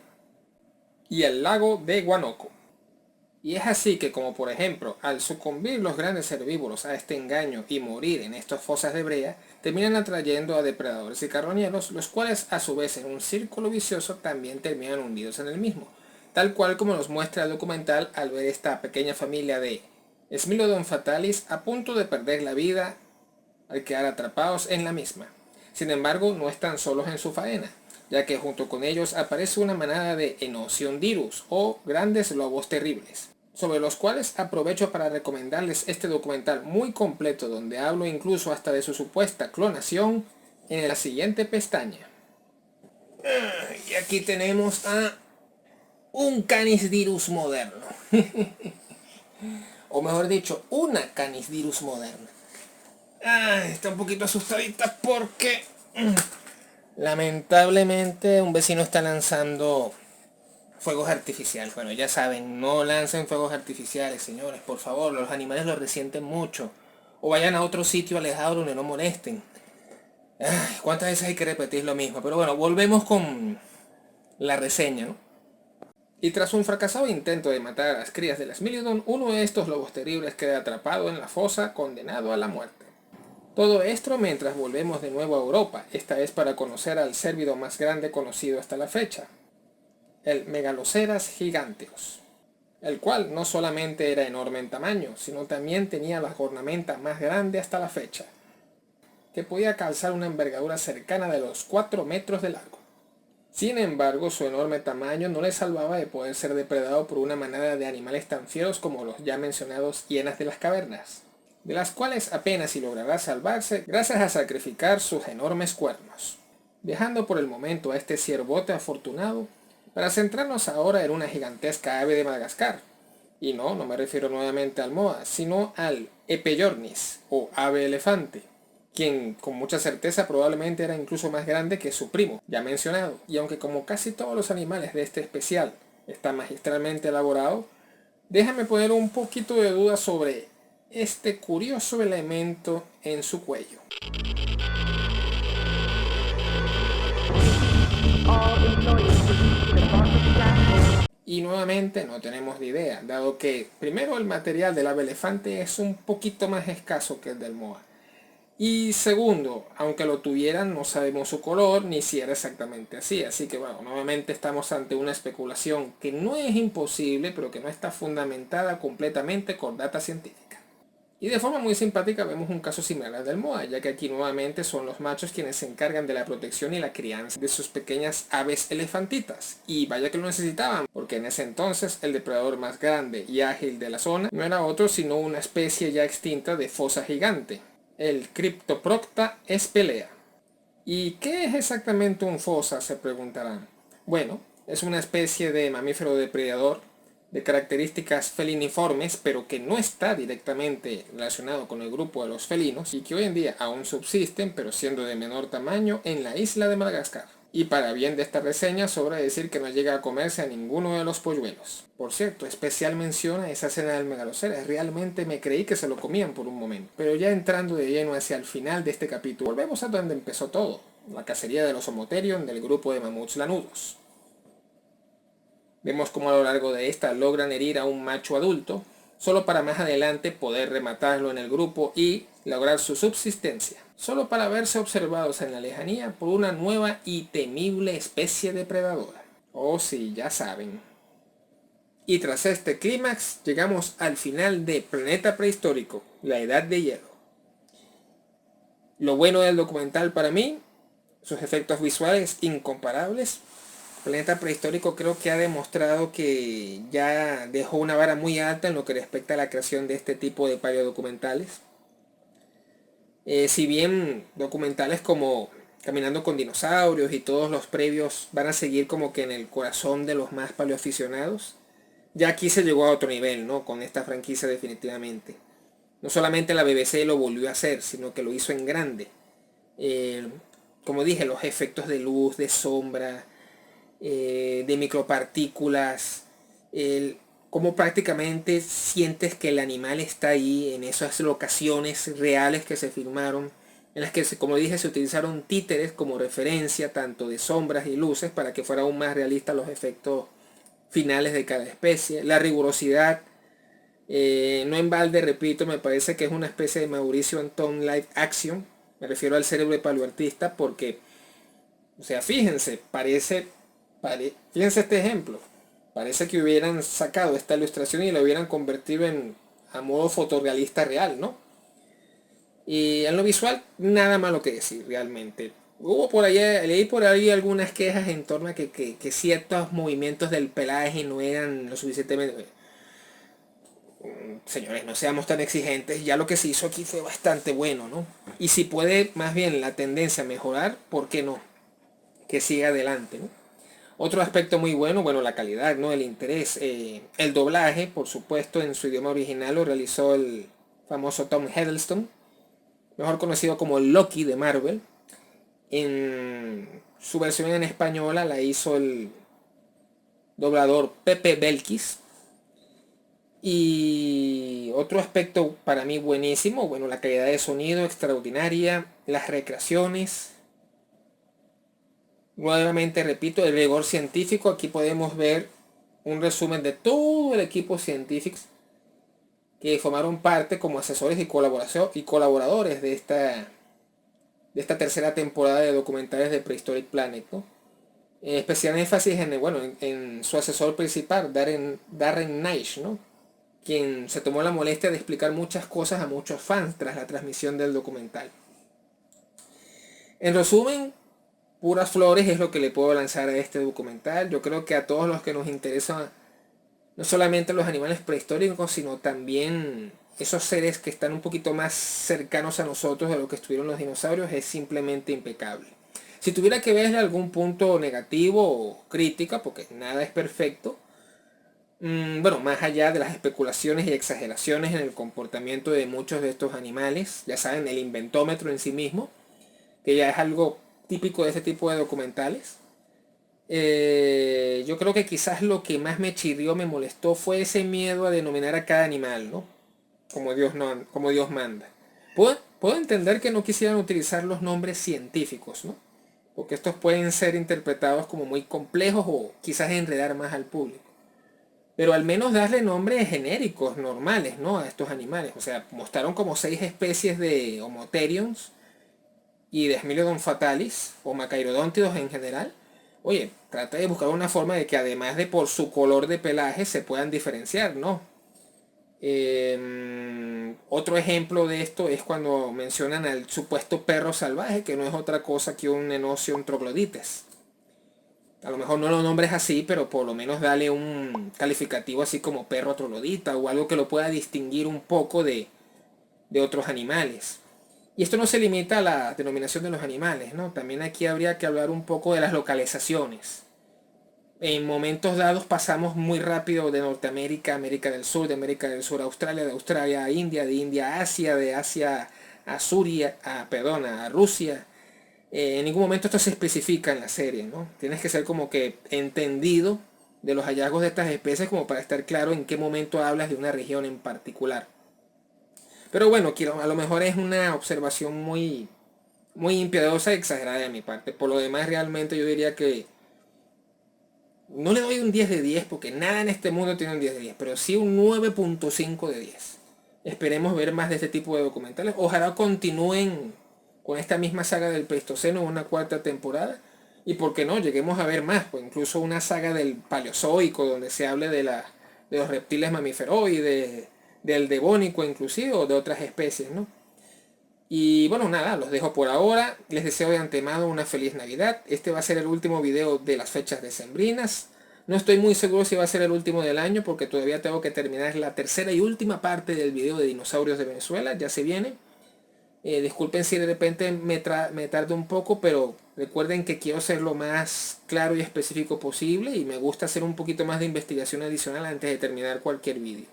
y el lago de Guanoco. Y es así que, como por ejemplo, al sucumbir los grandes herbívoros a este engaño y morir en estas fosas de brea, terminan atrayendo a depredadores y carroñeros, los cuales a su vez en un círculo vicioso también terminan hundidos en el mismo, tal cual como nos muestra el documental al ver esta pequeña familia de Smilodon fatalis a punto de perder la vida al quedar atrapados en la misma. Sin embargo, no están solos en su faena, ya que junto con ellos aparece una manada de Enociondirus o grandes lobos terribles, sobre los cuales aprovecho para recomendarles este documental muy completo donde hablo incluso hasta de su supuesta clonación en la siguiente pestaña. Y aquí tenemos a un Canisdirus moderno. O mejor dicho, una Canisdirus moderna. Está un poquito asustadita porque lamentablemente un vecino está lanzando fuegos artificiales. Bueno, ya saben, no lancen fuegos artificiales, señores, por favor, los animales los resienten mucho. O vayan a otro sitio alejado donde no molesten. ¿Cuántas veces hay que repetir lo mismo? Pero bueno, volvemos con la reseña, ¿no? Y tras un fracasado intento de matar a las crías de las Smilodon, uno de estos lobos terribles queda atrapado en la fosa, condenado a la muerte. Todo esto mientras volvemos de nuevo a Europa, esta vez para conocer al cérvido más grande conocido hasta la fecha, el Megaloceras giganteus, el cual no solamente era enorme en tamaño, sino también tenía la cornamenta más grande hasta la fecha, que podía calzar una envergadura cercana de los 4 metros de largo. Sin embargo, su enorme tamaño no le salvaba de poder ser depredado por una manada de animales tan fieros como los ya mencionados hienas de las cavernas, de las cuales apenas si logrará salvarse gracias a sacrificar sus enormes cuernos. Dejando por el momento a este ciervote afortunado, para centrarnos ahora en una gigantesca ave de Madagascar. Y no me refiero nuevamente al moa, sino al Epellornis, o ave elefante, quien con mucha certeza probablemente era incluso más grande que su primo, ya mencionado. Y aunque como casi todos los animales de este especial está magistralmente elaborado, déjame poner un poquito de duda sobre este curioso elemento en su cuello. Y nuevamente no tenemos ni idea, dado que primero el material del ave elefante es un poquito más escaso que el del moa. Y segundo, aunque lo tuvieran, no sabemos su color ni si era exactamente así. Así que bueno, nuevamente estamos ante una especulación que no es imposible, pero que no está fundamentada completamente con data científica. Y de forma muy simpática vemos un caso similar al del moa, ya que aquí nuevamente son los machos quienes se encargan de la protección y la crianza de sus pequeñas aves elefantitas. Y vaya que lo necesitaban, porque en ese entonces el depredador más grande y ágil de la zona no era otro sino una especie ya extinta de fosa gigante, el Cryptoprocta espelea. ¿Y qué es exactamente un fosa?, se preguntarán. Bueno, es una especie de mamífero depredador de características feliniformes, pero que no está directamente relacionado con el grupo de los felinos y que hoy en día aún subsisten, pero siendo de menor tamaño, en la isla de Madagascar. Y para bien de esta reseña, sobra decir que no llega a comerse a ninguno de los polluelos. Por cierto, especial mención a esa cena del Megaloceras. Realmente me creí que se lo comían por un momento. Pero ya entrando de lleno hacia el final de este capítulo, volvemos a donde empezó todo, la cacería de los Homotherium del grupo de mamuts lanudos. Vemos cómo a lo largo de esta logran herir a un macho adulto, solo para más adelante poder rematarlo en el grupo y lograr su subsistencia, solo para verse observados en la lejanía por una nueva y temible especie depredadora. Oh sí, ya saben. Y tras este clímax llegamos al final de Planeta Prehistórico, la Edad de Hielo. Lo bueno del documental para mí, sus efectos visuales incomparables. Planeta Prehistórico creo que ha demostrado que ya dejó una vara muy alta en lo que respecta a la creación de este tipo de paleodocumentales. Si bien documentales como Caminando con Dinosaurios y todos los previos van a seguir como que en el corazón de los más paleoaficionados, ya aquí se llegó a otro nivel, ¿no? Con esta franquicia definitivamente. No solamente la BBC lo volvió a hacer, sino que lo hizo en grande. Como dije, los efectos de luz, de sombra, de micropartículas, cómo prácticamente sientes que el animal está ahí en esas locaciones reales que se filmaron, en las que, como dije, se utilizaron títeres como referencia tanto de sombras y luces para que fuera aún más realistas los efectos finales de cada especie. La rigurosidad, no en balde, repito, me parece que es una especie de Mauricio Antón live action. Me refiero al cerebro paleoartista porque, o sea, fíjense este ejemplo. Parece que hubieran sacado esta ilustración y la hubieran convertido a modo fotorrealista real, ¿no? Y en lo visual, nada malo que decir, realmente. Leí por ahí algunas quejas en torno a que ciertos movimientos del pelaje no eran lo suficientemente... Señores, no seamos tan exigentes, ya lo que se hizo aquí fue bastante bueno, ¿no? Y si puede más bien la tendencia a mejorar, ¿por qué no? Que siga adelante, ¿no? Otro aspecto muy bueno, la calidad, ¿no? El interés. El doblaje, por supuesto, en su idioma original lo realizó el famoso Tom Hiddleston, mejor conocido como Loki de Marvel. En su versión en española la hizo el doblador Pepe Belkis. Y otro aspecto para mí buenísimo, la calidad de sonido extraordinaria, las recreaciones. Nuevamente repito, el rigor científico. Aquí podemos ver un resumen de todo el equipo científico que formaron parte como asesores y colaboradores de esta tercera temporada de documentales de Prehistoric Planet, ¿no? Especial énfasis en su asesor principal, Darren Naish, ¿no? Quien se tomó la molestia de explicar muchas cosas a muchos fans tras la transmisión del documental. En resumen, puras flores es lo que le puedo lanzar a este documental. Yo creo que a todos los que nos interesan no solamente los animales prehistóricos, sino también esos seres que están un poquito más cercanos a nosotros de lo que estuvieron los dinosaurios, es simplemente impecable. Si tuviera que verle algún punto negativo o crítica, porque nada es perfecto, más allá de las especulaciones y exageraciones en el comportamiento de muchos de estos animales, ya saben, el inventómetro en sí mismo, que ya es algo típico de este tipo de documentales. Yo creo que quizás lo que más me chirrió, me molestó, fue ese miedo a denominar a cada animal, ¿no? Como Dios manda. Puedo entender que no quisieran utilizar los nombres científicos, ¿no? Porque estos pueden ser interpretados como muy complejos o quizás enredar más al público. pero al menos darle nombres genéricos, normales, ¿no? A estos animales. O sea, mostraron como 6 especies de Homotheriums y de Smilodon fatalis, o Macairodontidos en general. Oye, trata de buscar una forma de que además de por su color de pelaje se puedan diferenciar, ¿no? Otro ejemplo de esto es cuando mencionan al supuesto perro salvaje, que no es otra cosa que un Enoceon troglodytes. A lo mejor no lo nombres así, pero por lo menos dale un calificativo así como perro troglodita o algo que lo pueda distinguir un poco de otros animales. Y esto no se limita a la denominación de los animales, ¿no? También aquí habría que hablar un poco de las localizaciones. En momentos dados pasamos muy rápido de Norteamérica a América del Sur, de América del Sur a Australia, de Australia a India, de India a Asia, de Asia a a Rusia. En ningún momento esto se especifica en la serie, ¿no? Tienes que ser como que entendido de los hallazgos de estas especies como para estar claro en qué momento hablas de una región en particular. Pero bueno, a lo mejor es una observación muy impiedosa y exagerada de mi parte. Por lo demás, realmente yo diría que no le doy un 10 de 10 porque nada en este mundo tiene un 10 de 10, pero sí un 9.5 de 10. Esperemos ver más de este tipo de documentales. Ojalá continúen con esta misma saga del Pleistoceno en una 4ª temporada. Y por qué no, lleguemos a ver más, pues incluso una saga del Paleozoico donde se hable de los reptiles mamiferoides, del Devónico inclusive, o de otras especies, ¿no? Y bueno, nada, los dejo por ahora. Les deseo de antemano una feliz Navidad. Este va a ser el último video de las fechas decembrinas. No estoy muy seguro si va a ser el último del año porque todavía tengo que terminar la tercera y última parte del video de dinosaurios de Venezuela. Ya se viene. Disculpen si de repente me tardo un poco, pero recuerden que quiero ser lo más claro y específico posible y me gusta hacer un poquito más de investigación adicional antes de terminar cualquier vídeo.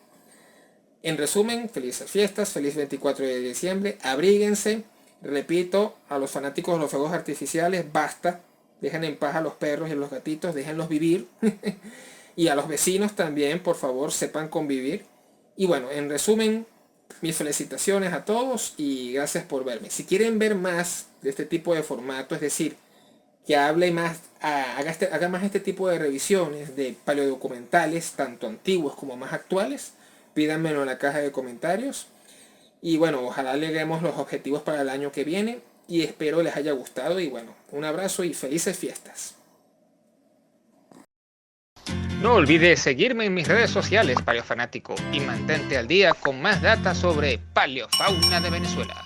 En resumen, felices fiestas, feliz 24 de diciembre, abríguense, repito, a los fanáticos de los fuegos artificiales, basta, dejen en paz a los perros y a los gatitos, déjenlos vivir, y a los vecinos también, por favor, sepan convivir. Y bueno, en resumen, mis felicitaciones a todos y gracias por verme. Si quieren ver más de este tipo de formato, es decir, que hable más, haga más este tipo de revisiones de paleodocumentales, tanto antiguos como más actuales, pídanmelo en la caja de comentarios. Y bueno, ojalá lleguemos los objetivos para el año que viene. Y espero les haya gustado. Y bueno, un abrazo y felices fiestas. No olvides seguirme en mis redes sociales, paleofanático, y mantente al día con más data sobre paleofauna de Venezuela.